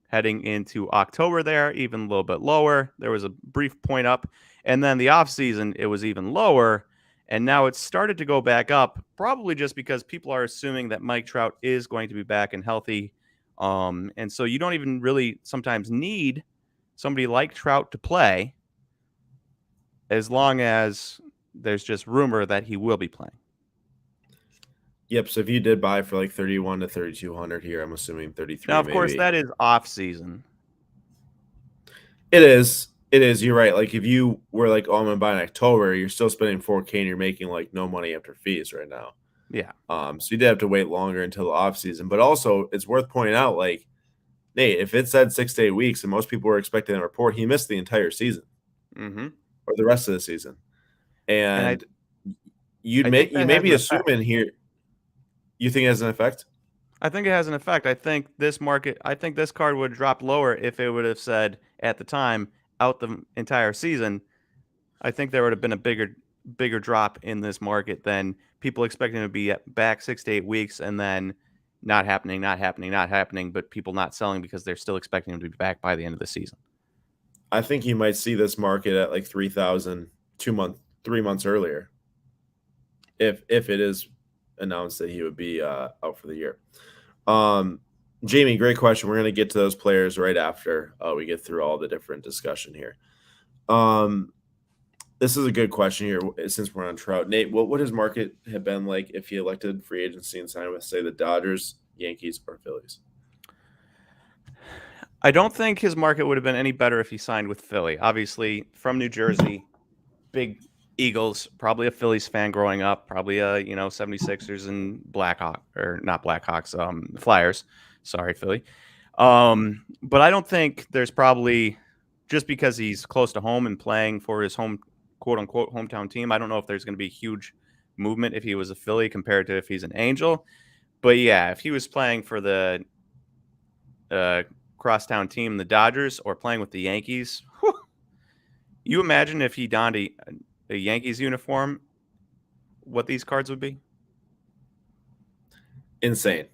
heading into October there, even a little bit lower. There was a brief point up. And then the offseason, it was even lower. And now it's started to go back up, probably just because people are assuming that Mike Trout is going to be back and healthy. And so you don't even really sometimes need somebody like Trout to play as long as there's just rumor that he will be playing. Yep. So if you did buy for like 31 to 3,200 here, I'm assuming 33. Now, of course, that is off season. It is. You're right. Like if you were like, oh, I'm gonna buy in October, you're still spending $4,000 and you're making like no money after fees right now. Yeah. So you did have to wait longer until the off season. But also, it's worth pointing out, like, Nate, if it said 6 to 8 weeks and most people were expecting a report, he missed the entire season or the rest of the season. And you may be assuming here, you think it has an effect? I think it has an effect. I think this card would drop lower if it would have said at the time out the entire season. I think there would have been a bigger drop in this market than people expecting to be back 6 to 8 weeks and then not happening, but people not selling because they're still expecting him to be back by the end of the season. I think you might see this market at like 3,000 3 months earlier. if it is announced that he would be out for the year. Jamie, great question. We're going to get to those players right after we get through all the different discussion here. This is a good question here since we're on Trout. Nate, what would his market have been like if he elected free agency and signed with, say, the Dodgers, Yankees, or Phillies? I don't think his market would have been any better if he signed with Philly. Obviously, from New Jersey, big Eagles, probably a Phillies fan growing up, probably a 76ers and Flyers. Sorry, Philly. But I don't think there's probably, just because he's close to home and playing for his home, quote unquote, hometown team, I don't know if there's going to be huge movement if he was a Philly compared to if he's an Angel. But yeah, if he was playing for the crosstown team, the Dodgers, or playing with the Yankees, you imagine if he donned a Yankees uniform, what these cards would be? Insane.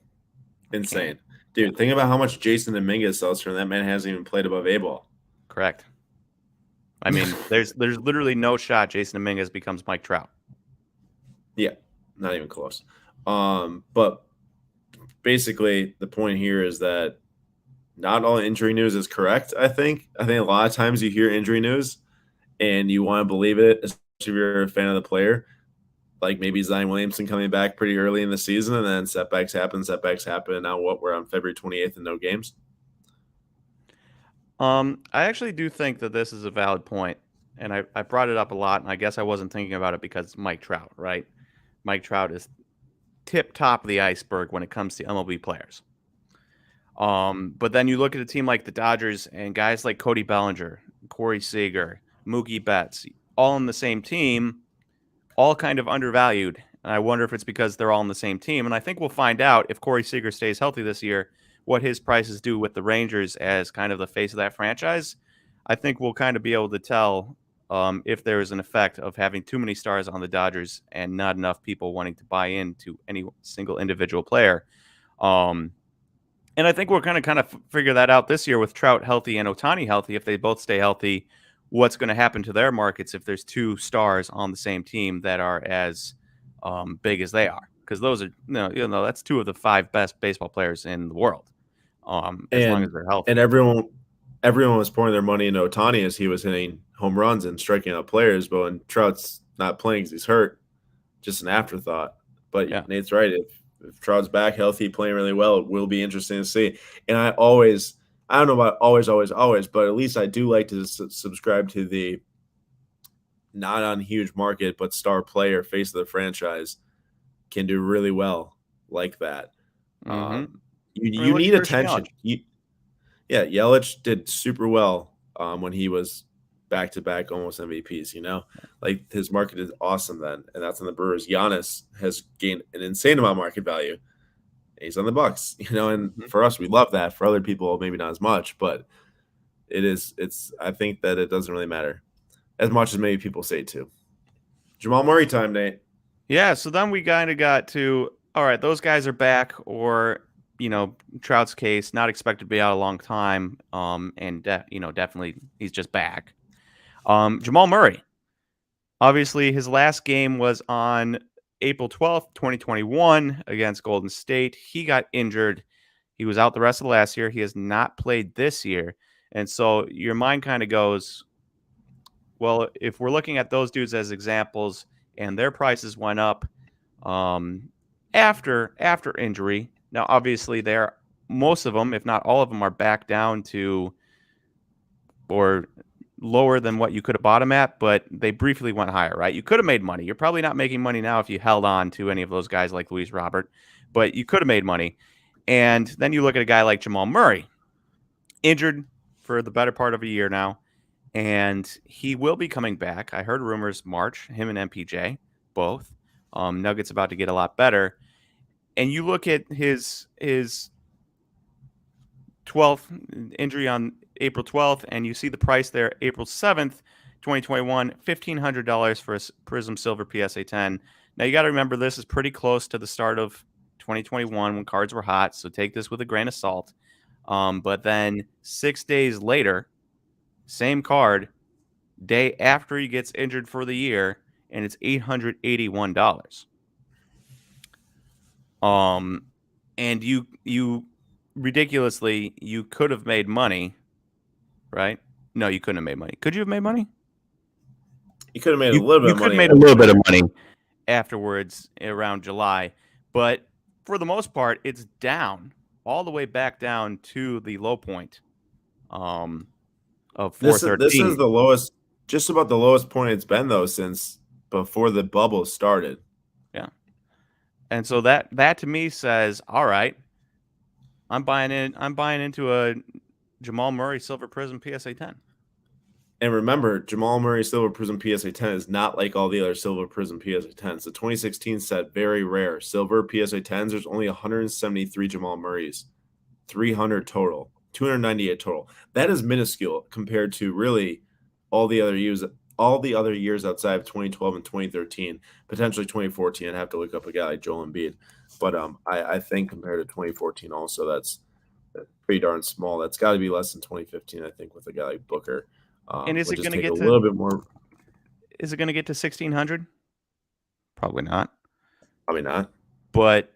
Dude, think about how much Jason Dominguez sells for, and that man hasn't even played above A-ball. Correct. I mean, there's literally no shot Jason Dominguez becomes Mike Trout. Yeah, not even close. But basically, the point here is that not all injury news is correct, I think. I think a lot of times you hear injury news and you want to believe it, especially if you're a fan of the player. Like maybe Zion Williamson coming back pretty early in the season, and then setbacks happen. And now we're on February 28th and no games. I actually do think that this is a valid point, and I brought it up a lot, and I guess I wasn't thinking about it because it's Mike Trout, right? Mike Trout is tip top of the iceberg when it comes to MLB players. But then you look at a team like the Dodgers and guys like Cody Bellinger, Corey Seager, Mookie Betts, all on the same team, all kind of undervalued. And I wonder if it's because they're all on the same team. And I think we'll find out if Corey Seager stays healthy this year, what his prices do with the Rangers as kind of the face of that franchise. I think we'll kind of be able to tell if there is an effect of having too many stars on the Dodgers and not enough people wanting to buy into any single individual player. And I think we're going to kind of figure that out this year with Trout healthy and Ohtani healthy. If they both stay healthy, what's going to happen to their markets if there's two stars on the same team that are as big as they are? Because those are, that's two of the 5 best baseball players in the world. As long as they're healthy. And everyone was pouring their money into Ohtani as he was hitting home runs and striking out players. But when Trout's not playing because he's hurt, just an afterthought. But yeah, Nate's right. If Trout's back healthy, playing really well, it will be interesting to see. And I don't know about always, but at least I do like to subscribe to the not on huge market, but star player, face of the franchise, can do really well like that. Mm-hmm. You need attention. Yelich did super well when he was back-to-back almost MVPs, like his market is awesome then, and that's on the Brewers. Giannis has gained an insane amount of market value. He's on the Bucks, and for us, we love that. For other people, maybe not as much, but I think that it doesn't really matter as much as maybe people say too. Jamal Murray time, Nate. Yeah, so then we kind of got to, all right, those guys are back, or Trout's case, not expected to be out a long time, and definitely he's just back. Jamal Murray, obviously his last game was on April 12th, 2021 against Golden State. He got injured. He was out the rest of the last year. He has not played this year. And so your mind kind of goes, well, if we're looking at those dudes as examples and their prices went up after injury, now obviously most of them, if not all of them, are back down to or lower than what you could have bought them at, but they briefly went higher, right? You could have made money. You're probably not making money now if you held on to any of those guys like Luis Robert, but you could have made money. And then you look at a guy like Jamal Murray, injured for the better part of a year now, and he will be coming back. I heard rumors March, him and MPJ, both. Nuggets about to get a lot better. And you look at his 12th injury on April 12th, and you see the price there, April 7th, 2021, $1,500 for a Prism Silver PSA 10. Now, you got to remember, this is pretty close to the start of 2021 when cards were hot, so take this with a grain of salt. But then 6 days later, same card, day after he gets injured for the year, and it's $881. And you ridiculously, you could have made money, right? No, you couldn't have made money. Could you have made money? You could have made a You little bit you of could money have made at a that little bit point. of money afterwards around July, but for the most part, it's down all the way back down to the low point um, of This is 413. the lowest, just about the lowest point it's been though since before the bubble started. Yeah, and so that to me says, all right, I'm buying in. I'm buying into a Jamal Murray Silver Prism PSA 10. And remember, Jamal Murray Silver Prism PSA 10 is not like all the other Silver Prism PSA 10s. The 2016 set, very rare. Silver PSA 10s, there's only 173 Jamal Murrays, 300 total, 298 total. That is minuscule compared to really all the other years outside of 2012 and 2013, potentially 2014. I'd have to look up a guy like Joel Embiid. But I think compared to 2014 also, that's pretty darn small. That's got to be less than 2015, I think, with a guy like Booker. And is Would it just going to take a get to little bit more. is it going to get to 1600? Probably not. Probably not. But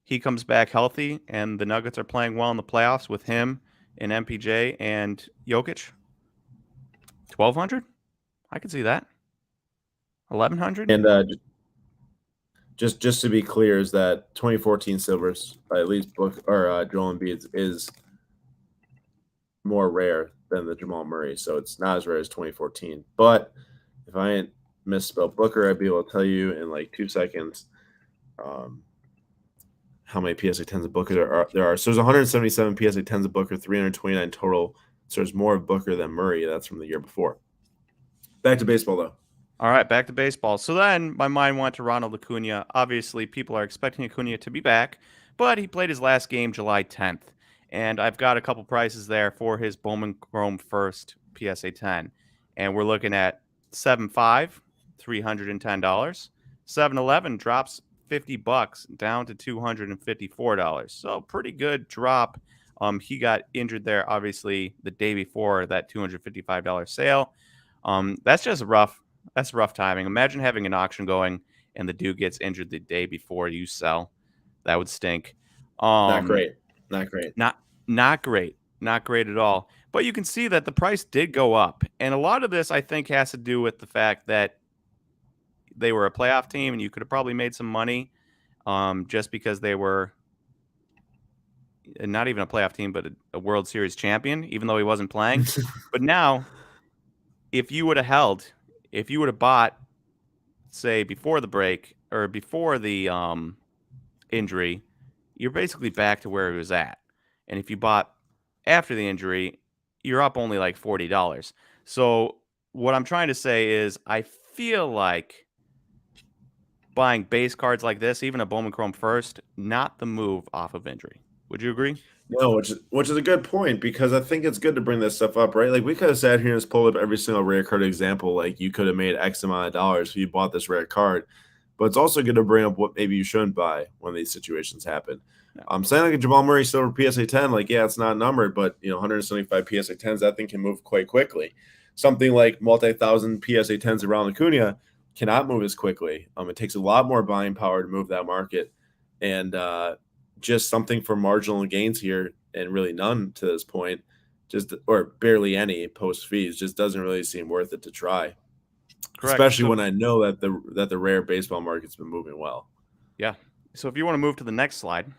he comes back healthy, and the Nuggets are playing well in the playoffs with him and MPJ and Jokic. 1200? I could see that. 1100? And just to be clear, is that 2014 Silvers, at least Book or Joel Embiid is more rare than the Jamal Murray, so it's not as rare as 2014. But if I ain't misspelled Booker, I'd be able to tell you in like 2 seconds how many PSA 10s of Booker there are. So there's 177 PSA 10s of Booker, 329 total. So there's more of Booker than Murray. That's from the year before. Back to baseball, though. All right, back to baseball. So then my mind went to Ronald Lacuna. Obviously, people are expecting Acuna to be back, but he played his last game July 10th. And I've got a couple prices there for his Bowman Chrome First PSA 10. And we're looking at 7.5, $310. 7-Eleven drops $50 down to $254. So pretty good drop. He got injured there, obviously, the day before that $255 sale. That's just rough. That's rough timing. Imagine having an auction going and the dude gets injured the day before you sell. That would stink. Not great. Not great. Not great. Not great at all. But you can see that the price did go up. And a lot of this, I think, has to do with the fact that they were a playoff team and you could have probably made some money just because they were not even a playoff team, but a World Series champion, even though he wasn't playing. But now, if you would have bought, say, before the break or before the injury, you're basically back to where he was at. And if you bought after the injury, you're up only like $40. So what I'm trying to say is I feel like buying base cards like this, even a Bowman Chrome First, not the move off of injury. Would you agree? No, which is a good point because I think it's good to bring this stuff up, right? Like we could have sat here and just pulled up every single rare card example. Like you could have made X amount of dollars if you bought this rare card, but it's also good to bring up what maybe you shouldn't buy when these situations happen. Yeah. I'm saying like a Jamal Murray Silver PSA 10, like yeah, it's not numbered, but 175 PSA 10s, that thing can move quite quickly. Something like multi-thousand PSA 10s around Acuna cannot move as quickly. It takes a lot more buying power to move that market, and just something for marginal gains here and really none to this point, or barely any post fees, just doesn't really seem worth it to try. Correct. Especially when I know that the rare baseball market's been moving well. Yeah. So if you want to move to the next slide.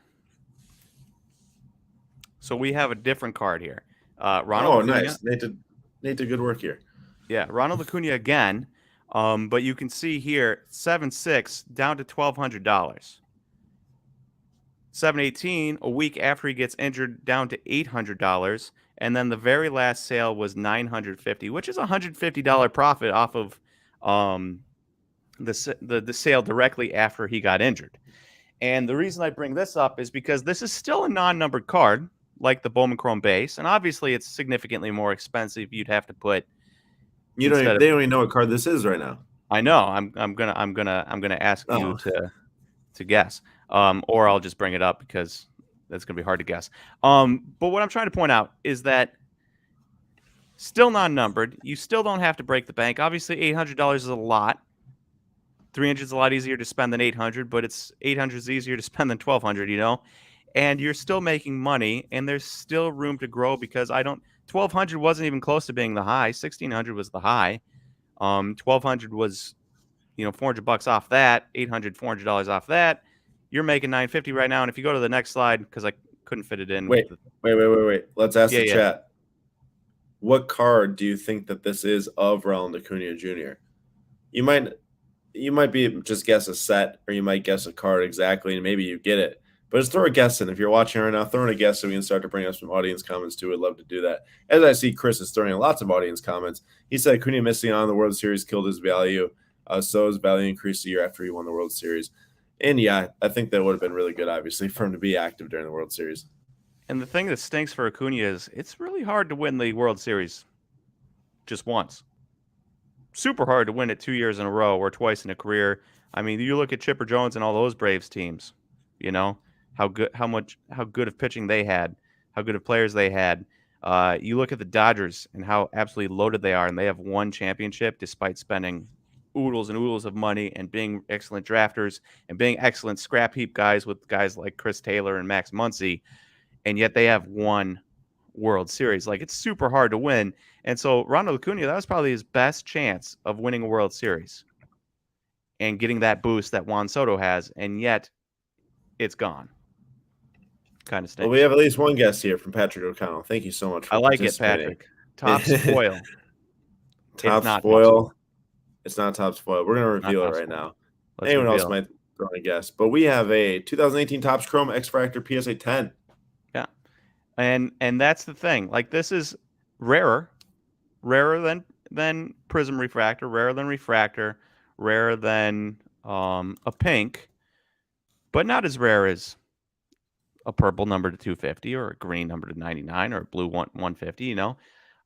So we have a different card here. Ronald Lacuna. Nice. Nate did good work here. Yeah, Ronald Lacuna again. But you can see here 7.6 down to $1,200. 718 a week after he gets injured down to $800, and then the very last sale was $950, which is a $150 profit off of the sale directly after he got injured. And the reason I bring this up is because this is still a non-numbered card, like the Bowman Chrome base, and obviously it's significantly more expensive. You'd have to put. They don't even know what card this is right now. I know. I'm gonna ask you to guess. Or I'll just bring it up because that's going to be hard to guess. But what I'm trying to point out is that still non-numbered. You still don't have to break the bank. Obviously, $800 is a lot. 300 is a lot easier to spend than 800, but it's 800 is easier to spend than 1200, and you're still making money, and there's still room to grow because 1200 wasn't even close to being the high. 1600 was the high. 1200 was, $400 off that, 800, $400 off that. You're making 950 right now. And if you go to the next slide, because I couldn't fit it in. Wait. Let's ask the Yeah. chat. What card do you think that this is of Ronald Lacuna Jr.? You might be just guess a set, or you might guess a card exactly, and maybe you get it. But just throw a guess in. If you're watching right now, throw in a guess so we can start to bring up some audience comments too. I'd love to do that. As I see Chris is throwing in lots of audience comments. He said Acuna missing out on the World Series killed his value. So his value increased a year after he won the World Series. And yeah, I think that would have been really good, obviously, for him to be active during the World Series. And the thing that stinks for Acuna is it's really hard to win the World Series just once. Super hard to win it 2 years in a row or twice in a career. I mean, you look at Chipper Jones and all those Braves teams, how good of pitching they had, how good of players they had. You look at the Dodgers and how absolutely loaded they are, and they have one championship despite spending oodles and oodles of money and being excellent drafters and being excellent scrap heap guys with guys like Chris Taylor and Max Muncy, and yet they have one World Series. Like, it's super hard to win. And so Ronald Acuna, that was probably his best chance of winning a World Series and getting that boost that Juan Soto has, and yet it's gone. Kind of stinks. Well, we have at least one guest here from Patrick O'Connell. Thank you so much for participating. Top spoil. Top spoil. It's not top spoil. We're going to reveal it right now. Anyone else might throw in a guess. But we have a 2018 Topps Chrome X Factor PSA 10. Yeah. And that's the thing. Like, this is rarer than Prism Refractor, rarer than Refractor, rarer than a pink, but not as rare as a purple number to 250 or a green number to 99 or a blue 150,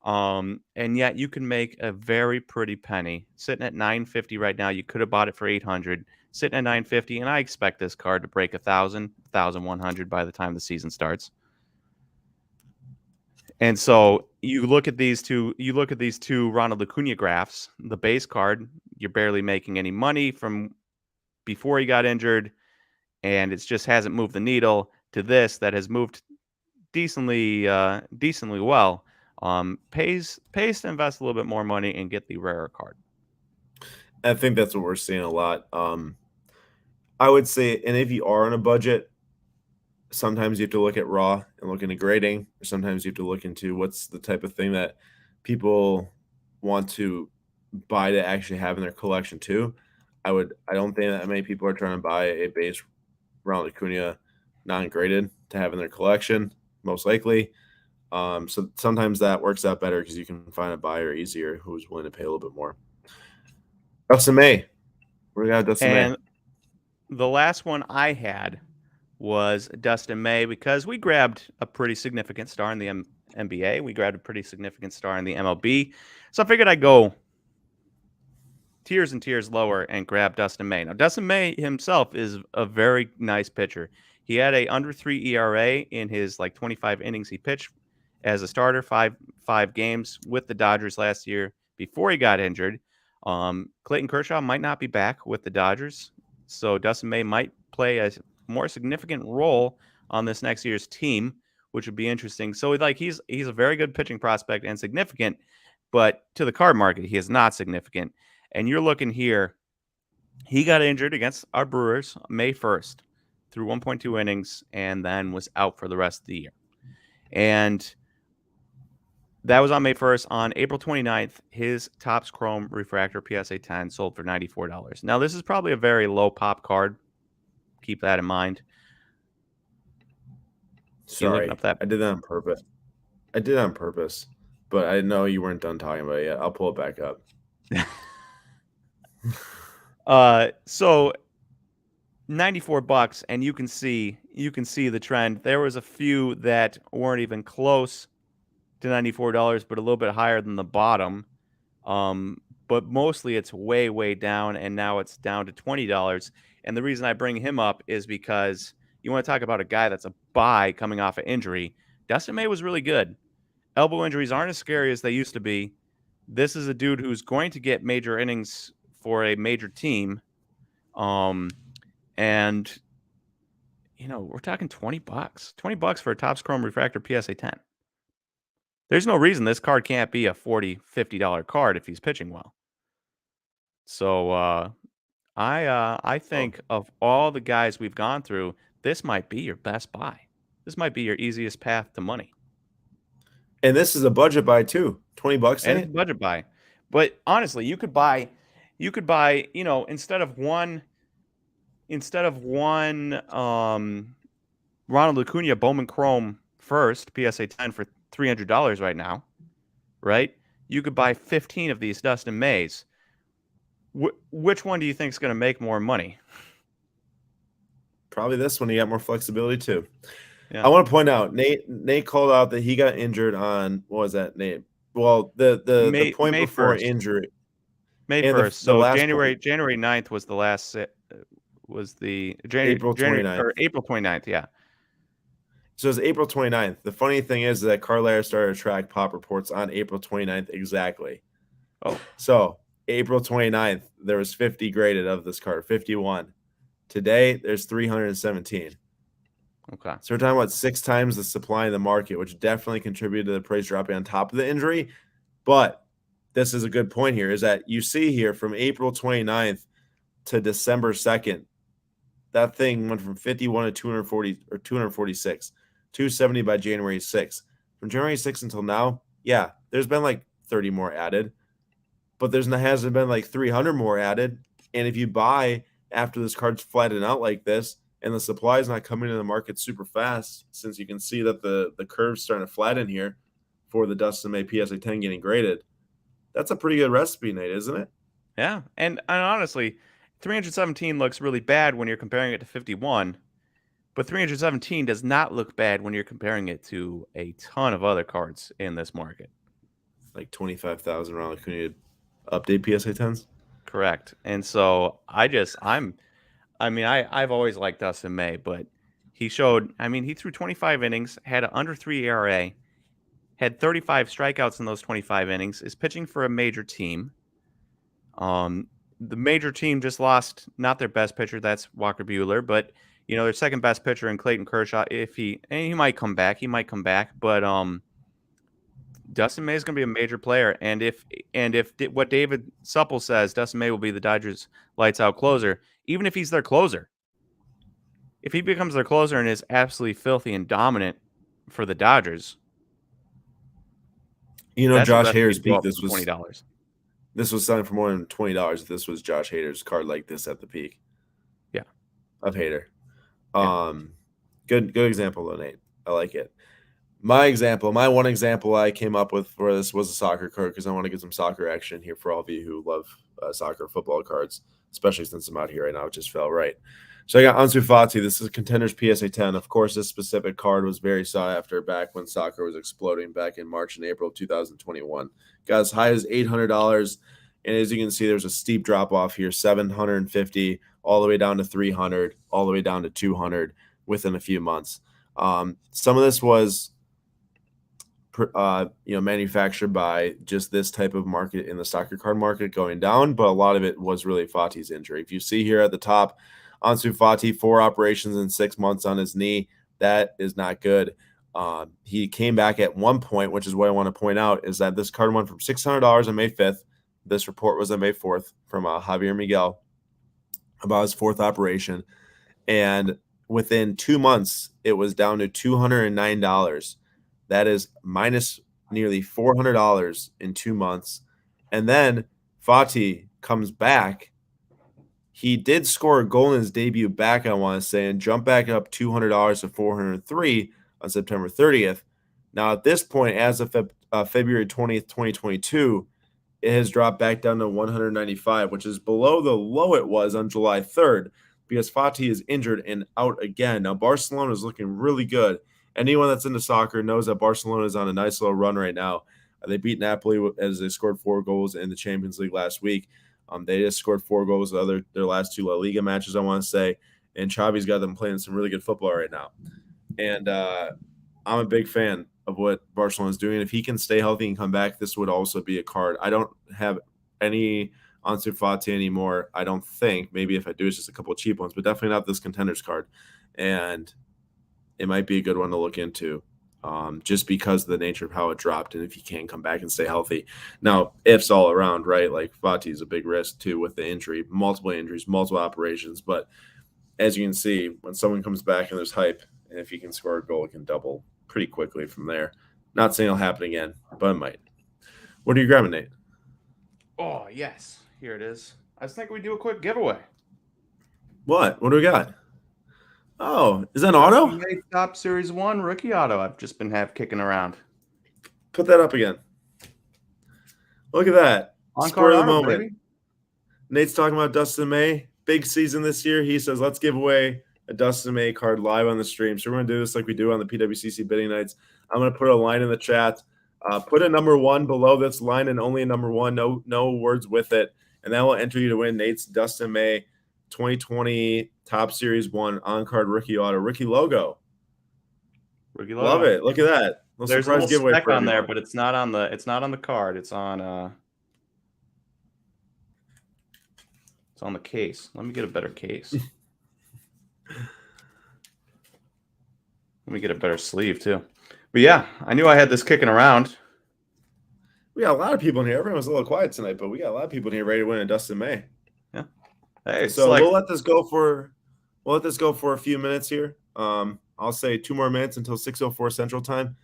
and yet you can make a very pretty penny sitting at 950 right now. You could have bought it for 800, sitting at 950, and I expect this card to break 1,100 by the time the season starts. And so you look at these two Ronald Lacuna graphs. The base card, you're barely making any money from before he got injured, and it just hasn't moved the needle, to this that has moved decently well. Pays to invest a little bit more money and get the rarer card. I think that's what we're seeing a lot. I would say, and if you are on a budget, sometimes you have to look at raw and look into grading, or sometimes you have to look into what's the type of thing that people want to buy to actually have in their collection too. I don't think that many people are trying to buy a base Ronald Acuna non-graded to have in their collection, most likely. So sometimes that works out better because you can find a buyer easier who's willing to pay a little bit more. Dustin May. We got Dustin May. And the last one I had was Dustin May, because we grabbed a pretty significant star in the NBA. We grabbed a pretty significant star in the MLB. So I figured I'd go tiers and tiers lower and grab Dustin May. Now, Dustin May himself is a very nice pitcher. He had a under 3 ERA in his 25 innings he pitched as a starter, five games with the Dodgers last year before he got injured. Clayton Kershaw might not be back with the Dodgers, so Dustin May might play a more significant role on this next year's team, which would be interesting. So he's a very good pitching prospect and significant, but to the card market, he is not significant. And you're looking here, he got injured against our Brewers May 1st through 1.2 innings and then was out for the rest of the year. And that was on May 1st. On April 29th, his Topps Chrome Refractor PSA 10 sold for $94. Now, this is probably a very low pop card. Keep that in mind. Sorry, I did that on purpose. But I know you weren't done talking about it yet. I'll pull it back up. So $94, and you can see the trend. There was a few that weren't even close to $94, but a little bit higher than the bottom. But mostly it's way, way down, and now it's down to $20. And the reason I bring him up is because you want to talk about a guy that's a buy coming off an injury. Dustin May was really good. Elbow injuries aren't as scary as they used to be. This is a dude who's going to get major innings for a major team, And we're talking $20. $20 for a Topps Chrome Refractor PSA 10. There's no reason this card can't be a $40, $50 card if he's pitching well. So I think of all the guys we've gone through, this might be your best buy. This might be your easiest path to money. And this is a budget buy too. $20, And Nate? it's a budget buy. But honestly, you could buy, instead of one Ronald Lacuna Bowman Chrome first, PSA 10 for $300 right now, right? You could buy 15 of these Dustin Mays. Which one do you think is going to make more money? Probably this one. You got more flexibility too. Yeah. I want to point out, Nate called out that he got injured on, what was that, Nate? Well, the point May before 1st. injury. May And 1st. the So last January point. January 9th was the last was the April 29th. or April 29th, yeah. So it's April 29th. The funny thing is that Carlayer started to track pop reports on April 29th exactly. Oh. So April 29th, there was 50 graded of this card, 51. Today, there's 317. Okay. So we're talking about 6 times the supply in the market, which definitely contributed to the price dropping on top of the injury. But this is a good point here, is that you see here from April 29th to December 2nd, that thing went from 51 to 240 or 246, 270 by January 6th. From January 6th until now, yeah, there's been like 30 more added, but hasn't been like 300 more added. And if you buy after this card's flattened out like this, and the supply is not coming to the market super fast, since you can see that the curve's starting to flatten here for the Dustin May PSA 10 getting graded, that's a pretty good recipe, Nate, isn't it? Yeah. And honestly, 317 looks really bad when you're comparing it to 51, but 317 does not look bad when you're comparing it to a ton of other cards in this market. Like 25,000 Ronald Lacuna update PSA 10s. Correct. And so I've always liked Dustin May, but he threw 25 innings, had an under 3 ERA, had 35 strikeouts in those 25 innings, is pitching for a major team. The major team just lost not their best pitcher, that's Walker Buehler, but their second best pitcher in Clayton Kershaw. He might come back, but Dustin May is going to be a major player, and if what David Supple says, Dustin May will be the Dodgers' lights out closer. Even if he's their closer, if he becomes their closer and is absolutely filthy and dominant for the Dodgers, Josh Hader's peak. This was $20. This was selling for more than $20 if this was Josh Hader's card like this at the peak. Yeah, of Hader. Yeah. Good example though, Nate. I like it. My one example I came up with for this was a soccer card, because I want to get some soccer action here for all of you who love soccer football cards, especially since I'm out here right now. It just felt right. So I got Ansu Fati. This is a Contenders PSA 10. Of course, this specific card was very sought after back when soccer was exploding back in March and April of 2021. Got as high as $800. And as you can see, there's a steep drop off here, 750 all the way down to 300, all the way down to 200 within a few months. Some of this was manufactured by just this type of market in the soccer card market going down, but a lot of it was really Fati's injury. If you see here at the top, Ansu Fati, 4 operations in 6 months on his knee. That is not good. He came back at one point, which is what I want to point out, is that this card went from $600 on May 5th. This report was on May 4th from Javier Miguel about his 4th operation. And within 2 months, it was down to $209. That is minus nearly $400 in 2 months. And then Fati comes back. He did score a goal in his debut back, I want to say, and jump back up $200 to $403 on September 30th. Now, at this point, as of February 20th, 2022, it has dropped back down to $195, which is below the low it was on July 3rd, because Fati is injured and out again. Now, Barcelona is looking really good. Anyone that's into soccer knows that Barcelona is on a nice little run right now. They beat Napoli as they scored 4 goals in the Champions League last week. They just scored 4 goals their last 2 La Liga matches, I want to say. And Xavi's got them playing some really good football right now. And I'm a big fan of what Barcelona is doing. If he can stay healthy and come back, this would also be a card. I don't have any Ansu Fati anymore. I don't think. Maybe if I do, it's just a couple of cheap ones, but definitely not this contenders card. And it might be a good one to look into, just because of the nature of how it dropped and if he can come back and stay healthy. Now, ifs all around, right? Like Fati is a big risk too with the injury, multiple injuries, multiple operations. But as you can see, when someone comes back and there's hype, and if he can score a goal, it can double pretty quickly from there. Not saying it'll happen again, but it might. What are you grabbing, Nate? Oh, yes. Here it is. I was thinking we'd do a quick giveaway. What? What do we got? Oh, is that an auto? Top Series 1 rookie auto I've just been kicking around. Put that up again. Look at that. Spur of the moment. Baby. Nate's talking about Dustin May. Big season this year. He says, let's give away a Dustin May card live on the stream. So we're going to do this like we do on the PWCC bidding nights. I'm going to put a line in the chat. Put a number 1 below this line and only a number 1. No words with it. And that will enter you to win Nate's Dustin May 2020 Top Series 1 on-card rookie auto. Rookie logo. Rookie logo. Love it. Look at that. There's a little speck on there, but it's not on the card. It's on the case. Let me get a better case. Let me get a better sleeve too. But yeah, I knew I had this kicking around. We got a lot of people in here. Everyone's a little quiet tonight, but we got a lot of people in here ready to win a Dustin May. Yeah. Hey, so we'll let this go for a few minutes here. I'll say 2 more minutes until 6:04 Central Time,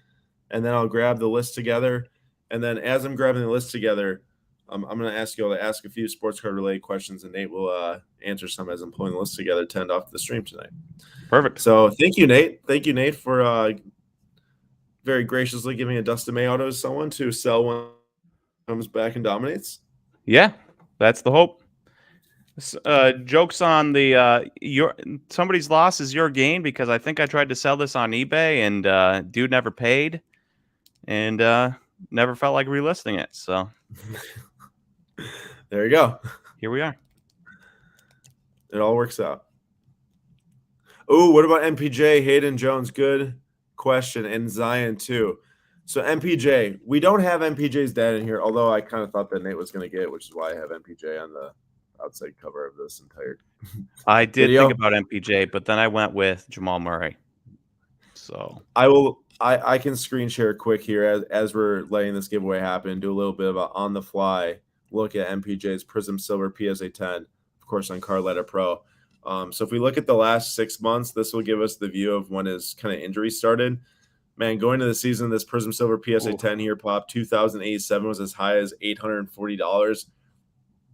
and then I'll grab the list together. And then as I'm grabbing the list together, I'm going to ask you all to ask a few sports card related questions, and Nate will answer some as I'm pulling the list together to end off the stream tonight. Perfect. So thank you, Nate. Thank you, Nate, for very graciously giving a Dustin May auto to someone to sell when comes back and dominates. Yeah, that's the hope. Jokes on the somebody's loss is your gain, because I think I tried to sell this on eBay and dude never paid and never felt like relisting it. So there you go. Here we are. It all works out. Oh, what about MPJ? Hayden Jones, good question, and Zion too. So MPJ, we don't have MPJ's dad in here, although I kind of thought that Nate was going to get it, which is why I have MPJ on the outside cover of this entire I did video. think about MPJ, but then I went with Jamal Murray. So I can screen share quick here as we're letting this giveaway happen, do a little bit of an on the fly look at MPJ's Prism Silver PSA 10, of course, on Card Letter Pro. So if we look at the last 6 months, this will give us the view of when his kind of injury started. Man, going into the season, this Prism Silver PSA 10 here popped 2,087, was as high as $840.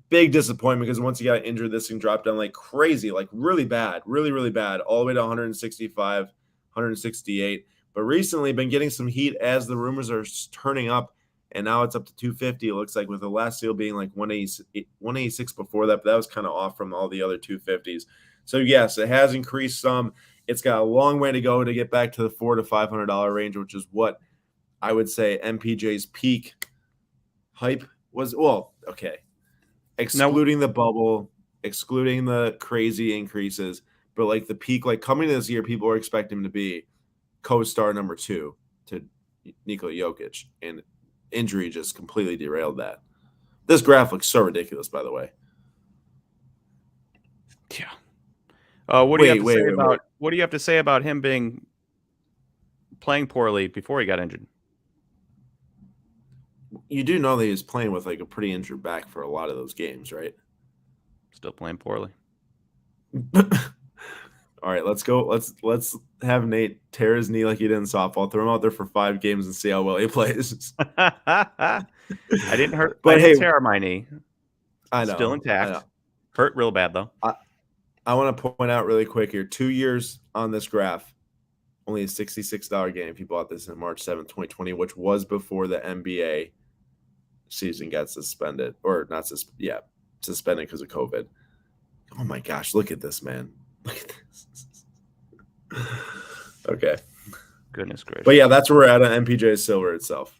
Big disappointment, because once he got injured, this thing dropped down like crazy, like really bad, really bad, all the way to 165, 168. But recently been getting some heat as the rumors are turning up, and now it's up to 250. It looks like, with the last seal being like 186 before that, but that was kind of off from all the other 250s. So yes, it has increased some. It's got a long way to go to get back to the $400 to $500 range, which is what I would say MPJ's peak hype was. Well, okay, excluding the bubble, excluding the crazy increases, but like the peak, like coming to this year, people were expecting him to be co-star number 2 to Nikola Jokic, and injury just completely derailed that. This graph looks so ridiculous, by the way. Yeah. What do you have to say about him playing poorly before he got injured? You do know that he was playing with like a pretty injured back for a lot of those games, right? Still playing poorly. All right, let's go. Let's have Nate tear his knee like he did in softball. Throw him out there for 5 games and see how well he plays. I didn't hurt. But I didn't tear my knee. I know. Still intact. Hurt real bad though. I want to point out really quick here, 2 years on this graph, only a $66 gain if you bought this in March 7th, 2020, which was before the NBA season got suspended, or not suspended because of COVID. Oh my gosh, look at this, man. Look at this. Okay. Goodness gracious. But yeah, that's where we're at on MPJ Silver itself.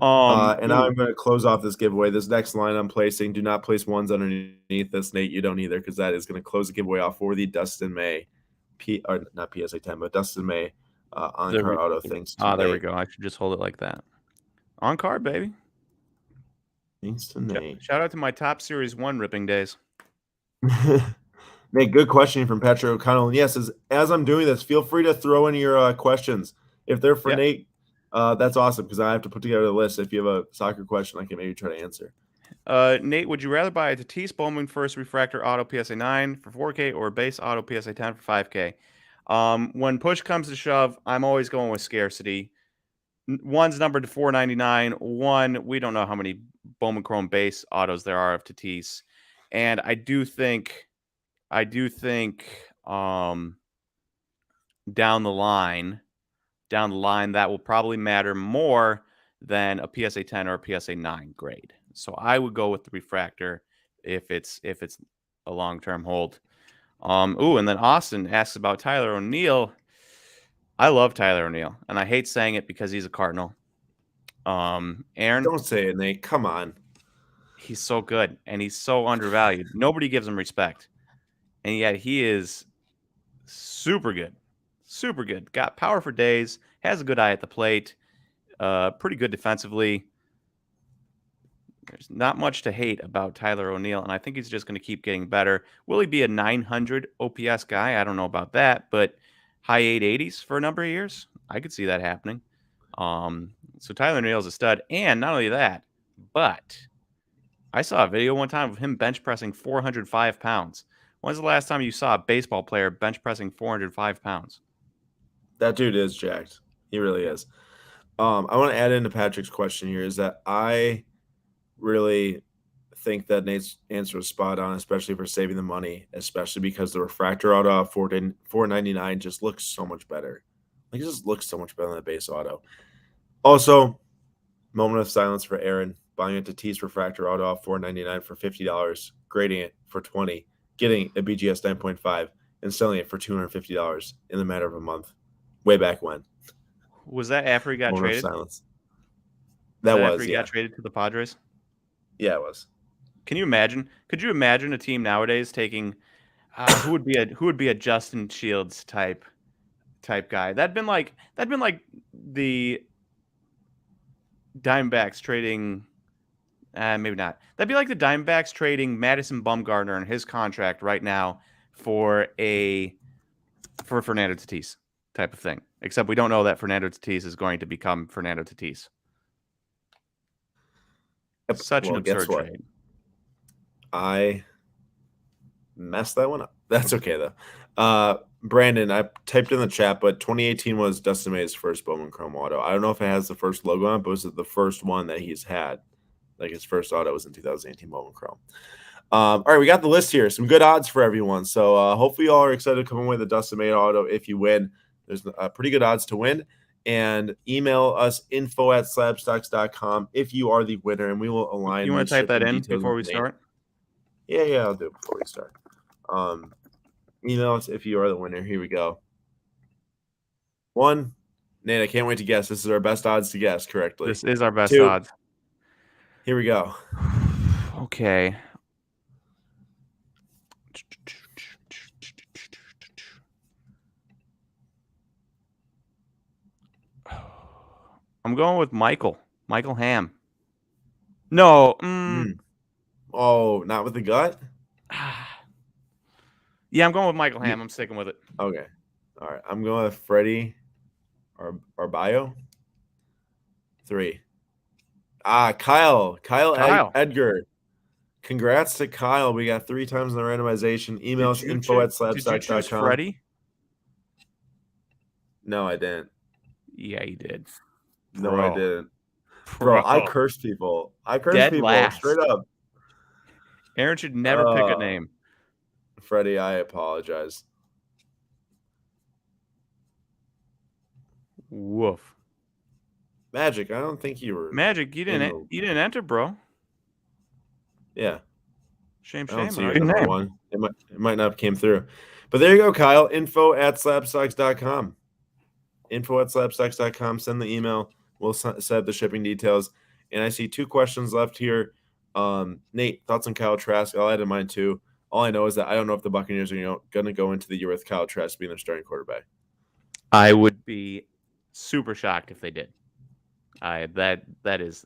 And now I'm going to close off this giveaway. This next line I'm placing, do not place ones underneath this, Nate. You don't either, because that is going to close the giveaway off for the Dustin May, not PSA 10, but Dustin May on-card auto things. There we go. I should just hold it like that. On card, baby. Thanks to Nate. Shout out to my top Series 1 ripping days. Nate, good question from Patrick O'Connell. And yes, as I'm doing this, feel free to throw in your questions. If they're for Nate, that's awesome because I have to put together a list. If you have a soccer question, I can maybe try to answer. Nate, would you rather buy a Tatis Bowman First Refractor Auto PSA 9 for 4K or a base Auto PSA 10 for 5K? When push comes to shove, I'm always going with scarcity. One's numbered to 499. One, we don't know how many Bowman Chrome base autos there are of Tatis. And I do think down the line, that will probably matter more than a PSA 10 or a PSA 9 grade. So I would go with the refractor if it's a long-term hold. And then Austin asks about Tyler O'Neill. I love Tyler O'Neill, and I hate saying it because he's a Cardinal. Aaron, don't say it, Nate. Come on. He's so good, and he's so undervalued. Nobody gives him respect, and yet he is super good. Super good. Got power for days. Has a good eye at the plate. Pretty good defensively. There's not much to hate about Tyler O'Neill, and I think he's just going to keep getting better. Will he be a 900 OPS guy? I don't know about that, but high 880s for a number of years, I could see that happening. So Tyler O'Neill's a stud, and not only that, but I saw a video one time of him bench pressing 405 pounds. When's the last time you saw a baseball player bench pressing 405 pounds? That dude is jacked. He really is. I want to add into Patrick's question here is that I really think that Nate's answer was spot on, especially for saving the money, especially because the refractor auto at $499 just looks so much better. Like, it just looks so much better than the base auto. Also, moment of silence for Aaron, buying a Tatis refractor auto off $499 for $50, grading it for $20, getting a BGS 9.5, and selling it for $250 in the matter of a month. Way back when. Was that after he got moment traded? Of silence. That was, after he got traded to the Padres? Yeah, it was. Can you imagine? Could you imagine a team nowadays taking who would be a Justin Shields type guy? That'd been like the Diamondbacks trading. Maybe not. That'd be like the Diamondbacks trading Madison Bumgarner and his contract right now for Fernando Tatis type of thing. Except we don't know that Fernando Tatis is going to become Fernando Tatis. Yep. Such an absurd trade. I messed that one up. That's okay, though. Brandon, I typed in the chat, but 2018 was Dustin May's first Bowman Chrome auto. I don't know if it has the first logo on it, but was it the first one that he's had? Like, his first auto was in 2018 Bowman Chrome. All right, we got the list here. Some good odds for everyone. So hopefully you all are excited to come away with the Dustin May auto if you win. There's pretty good odds to win. And email us info@slabstox.com if you are the winner, and we will align. You want to type that in before we start? Yeah, I'll do it before we start. Email us if you are the winner. Here we go. 1, Nate, I can't wait to guess. This is our best odds to guess correctly. This is our best 2, odds. Here we go. Okay. I'm going with Michael Hamm. No. Oh, not with the gut? Yeah, I'm going with Michael Hamm. I'm sticking with it. Okay. All right. I'm going with Freddie Arbayo. 3. Kyle Edgar. Congrats to Kyle. We got 3 times in the randomization. Email us info@slabstox.com. Did you choose Freddie? No, I didn't. Yeah, you did. No, I didn't. Bro, I curse people. Dead people last. Straight up. Aaron should never pick a name. Freddie, I apologize. Woof. Magic, I don't think you were. Magic, you didn't enter, bro. Yeah. Shame. Number 1. It might not have came through. But there you go, Kyle. info@slabstox.com. info@slabstox.com. Send the email. We'll set the shipping details. And I see 2 questions left here. Nate, thoughts on Kyle Trask? I'll add in mine too. All I know is that I don't know if the Buccaneers are going to go into the year with Kyle Trask being their starting quarterback. I would be super shocked if they did. That is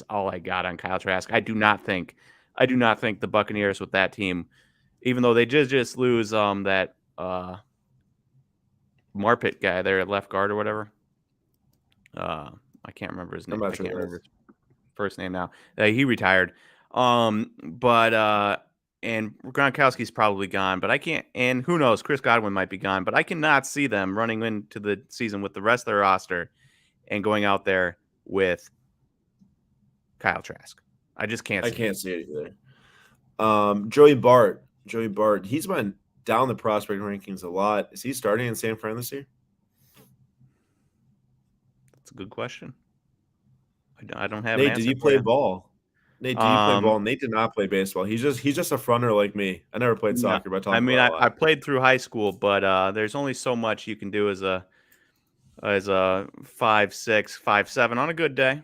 all I got on Kyle Trask. I do not think the Buccaneers with that team, even though they just lose that Marpet guy there at left guard or whatever. I can't remember his name. I'm not I sure can't who that remember is. his first name now. He retired. But and Gronkowski's probably gone, but I can't. And who knows? Chris Godwin might be gone, but I cannot see them running into the season with the rest of their roster and going out there with Kyle Trask. I just can't. I See can't see it either. Joey Bart, he's been down the prospect rankings a lot. Is he starting in San Fran this year? That's a good question. I don't have Nate, an did answer you for play you. ball? Nate, do you play ball? Nate did not play baseball. He's just a fronter like me. I never played No, soccer, but I I talk mean about it a I lot. played through high school, but there's only so much you can do as a 5'6", 5'7" on a good day.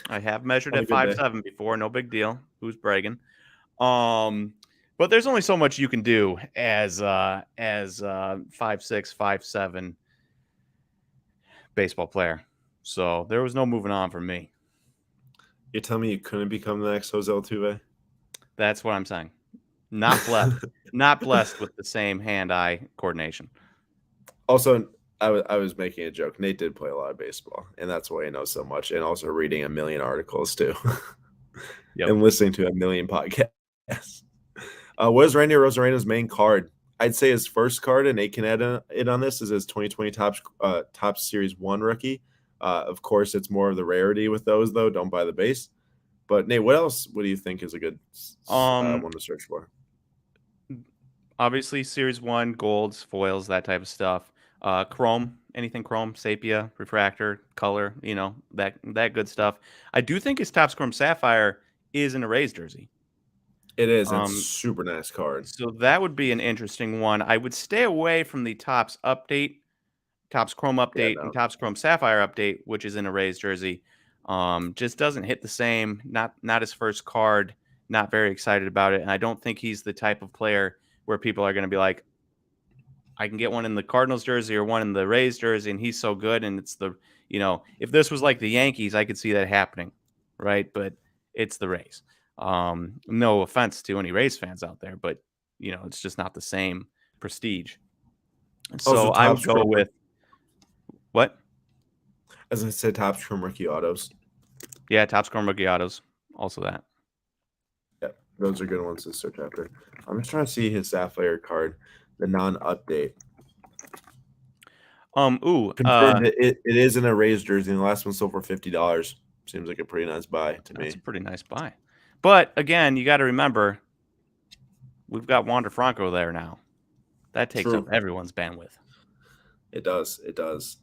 I have measured On a at good day. 5'7" before. No big deal. Who's bragging? But there's only so much you can do as 5'6", 5'7" baseball player. So there was no moving on for me. You're telling me you couldn't become the next Jose Altuve? That's what I'm saying. Not blessed. Not blessed with the same hand-eye coordination. Also, I was making a joke. Nate did play a lot of baseball, and that's why he knows so much. And also reading a million articles too, Yep. and listening to a million podcasts. What is Randy Rosarena's main card? I'd say his first card, and Nate can add it on this, is his 2020 top Series 1 rookie. Of course, it's more of the rarity with those, though. Don't buy the base. But Nate, what else? What do you think is a good one to search for? Obviously, Series 1, golds, foils, that type of stuff. Chrome, anything chrome, sepia, refractor, color, that good stuff. I do think his Topps Chrome Sapphire is in a Rays jersey. It is. It's a super nice card. So that would be an interesting one. I would stay away from the Topps update, Topps Chrome update, and Topps Chrome Sapphire update, which is in a Rays jersey. Just doesn't hit the same. Not his first card. Not very excited about it. And I don't think he's the type of player where people are going to be like, I can get one in the Cardinals jersey or one in the Rays jersey, and he's so good. And it's if this was like the Yankees, I could see that happening, right? But it's the Rays. No offense to any Rays fans out there, but it's just not the same prestige. So I would go with what? As I said, Topps Chrome rookie autos. Yeah, Topps Chrome rookie autos. Also that. Yeah, those are good ones to search after. I'm just trying to see his Sapphire card, the non-update. Confirmed it is in a Rays jersey, and the last one sold for $50. Seems like a pretty nice buy to me. That's a pretty nice buy. But again, you got to remember, we've got Wander Franco there now. That takes up everyone's bandwidth. It does. It does.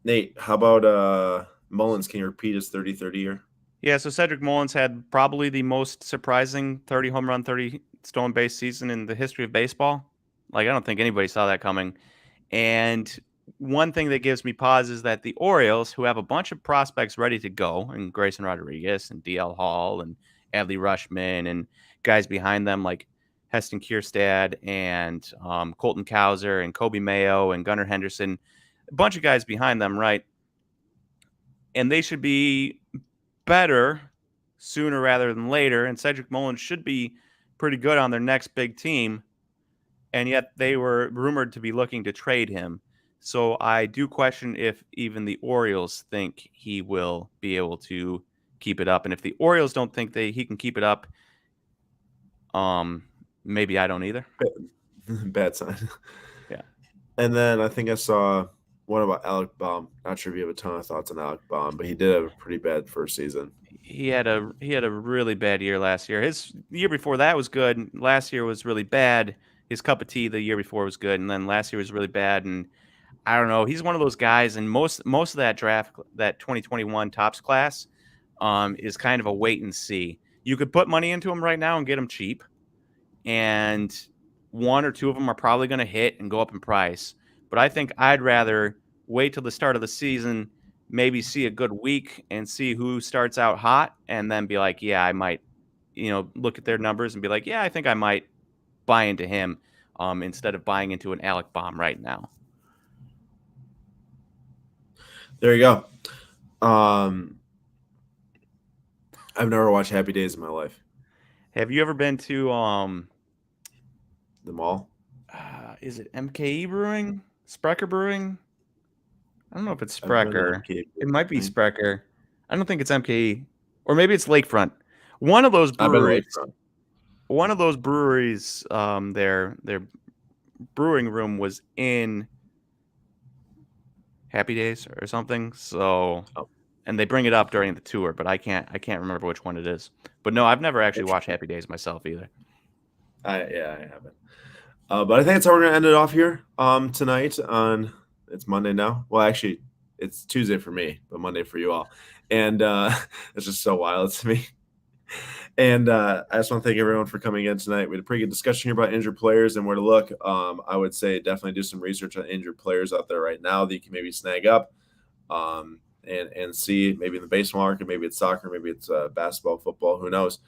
Nate, how about Mullins? Can you repeat his 30-30 year? Yeah, so Cedric Mullins had probably the most surprising 30 home run, 30 stolen base season in the history of baseball. Like, I don't think anybody saw that coming. And one thing that gives me pause is that the Orioles, who have a bunch of prospects ready to go, and Grayson Rodriguez and DL Hall and Adley Rutschman and guys behind them like Heston Kierstad and Colton Cowser and Kobe Mayo and Gunnar Henderson, a bunch of guys behind them, right? And they should be better sooner rather than later. And Cedric Mullins should be pretty good on their next big team. And yet they were rumored to be looking to trade him. So I do question if even the Orioles think he will be able to keep it up. And if the Orioles don't think he can keep it up, maybe I don't either. Bad sign. Yeah. And then I think I saw one about Alec Baum. Not sure if you have a ton of thoughts on Alec Baum, but he did have a pretty bad first season. He had a really bad year last year. His year before that was good. Last year was really bad. His cup of tea the year before was good, and then last year was really bad. And I don't know. He's one of those guys, and most of that draft, that 2021 Topps class, is kind of a wait and see. You could put money into him right now and get him cheap, and one or two of them are probably going to hit and go up in price. But I think I'd rather wait till the start of the season, maybe see a good week and see who starts out hot, and then be like, yeah, I might, look at their numbers and be like, yeah, I think I might buy into him, instead of buying into an Alec Baum right now. There you go. I've never watched Happy Days in my life. Have you ever been to The mall? is it MKE Brewing? Sprecher Brewing? I don't know if it's I've been to Sprecher. MK. It might be Sprecher. I don't think it's MKE. Or maybe it's Lakefront. One of those I've been breweries. Lakefront. One of those breweries, their brewing room was in Happy Days or something. So, and they bring it up during the tour, but I can't remember which one it is. But no, I've never actually watched Happy Days myself either. I haven't. But I think that's how we're gonna end it off here. Tonight it's Monday now. Well, actually, it's Tuesday for me, but Monday for you all. And it's just so wild to me. And I just want to thank everyone for coming in tonight. We had a pretty good discussion here about injured players and where to look. I would say definitely do some research on injured players out there right now that you can maybe snag up and see maybe in the baseball market, maybe it's soccer, maybe it's basketball, football, who knows.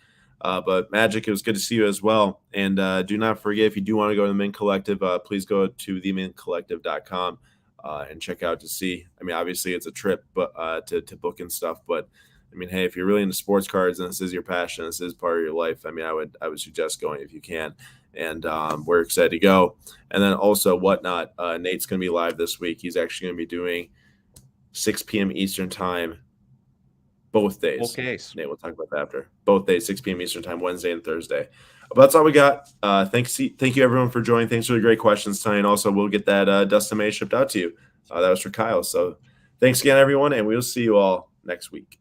But Magic, it was good to see you as well. And do not forget, if you do want to go to the Mint Collective, please go to themintcollective.com and check out to see. I mean, obviously it's a trip, but to book and stuff. But I mean, hey, if you're really into sports cards and this is your passion, this is part of your life, I mean, I would suggest going if you can. And we're excited to go. And then also Whatnot, Nate's going to be live this week. He's actually going to be doing 6 p.m. Eastern time both days. Okay. Nate, we'll talk about that after. Both days, 6 p.m. Eastern time, Wednesday and Thursday. But that's all we got. Thank you, everyone, for joining. Thanks for the great questions tonight. And also, we'll get that Dustin May shipped out to you. That was for Kyle. So thanks again, everyone, and we'll see you all next week.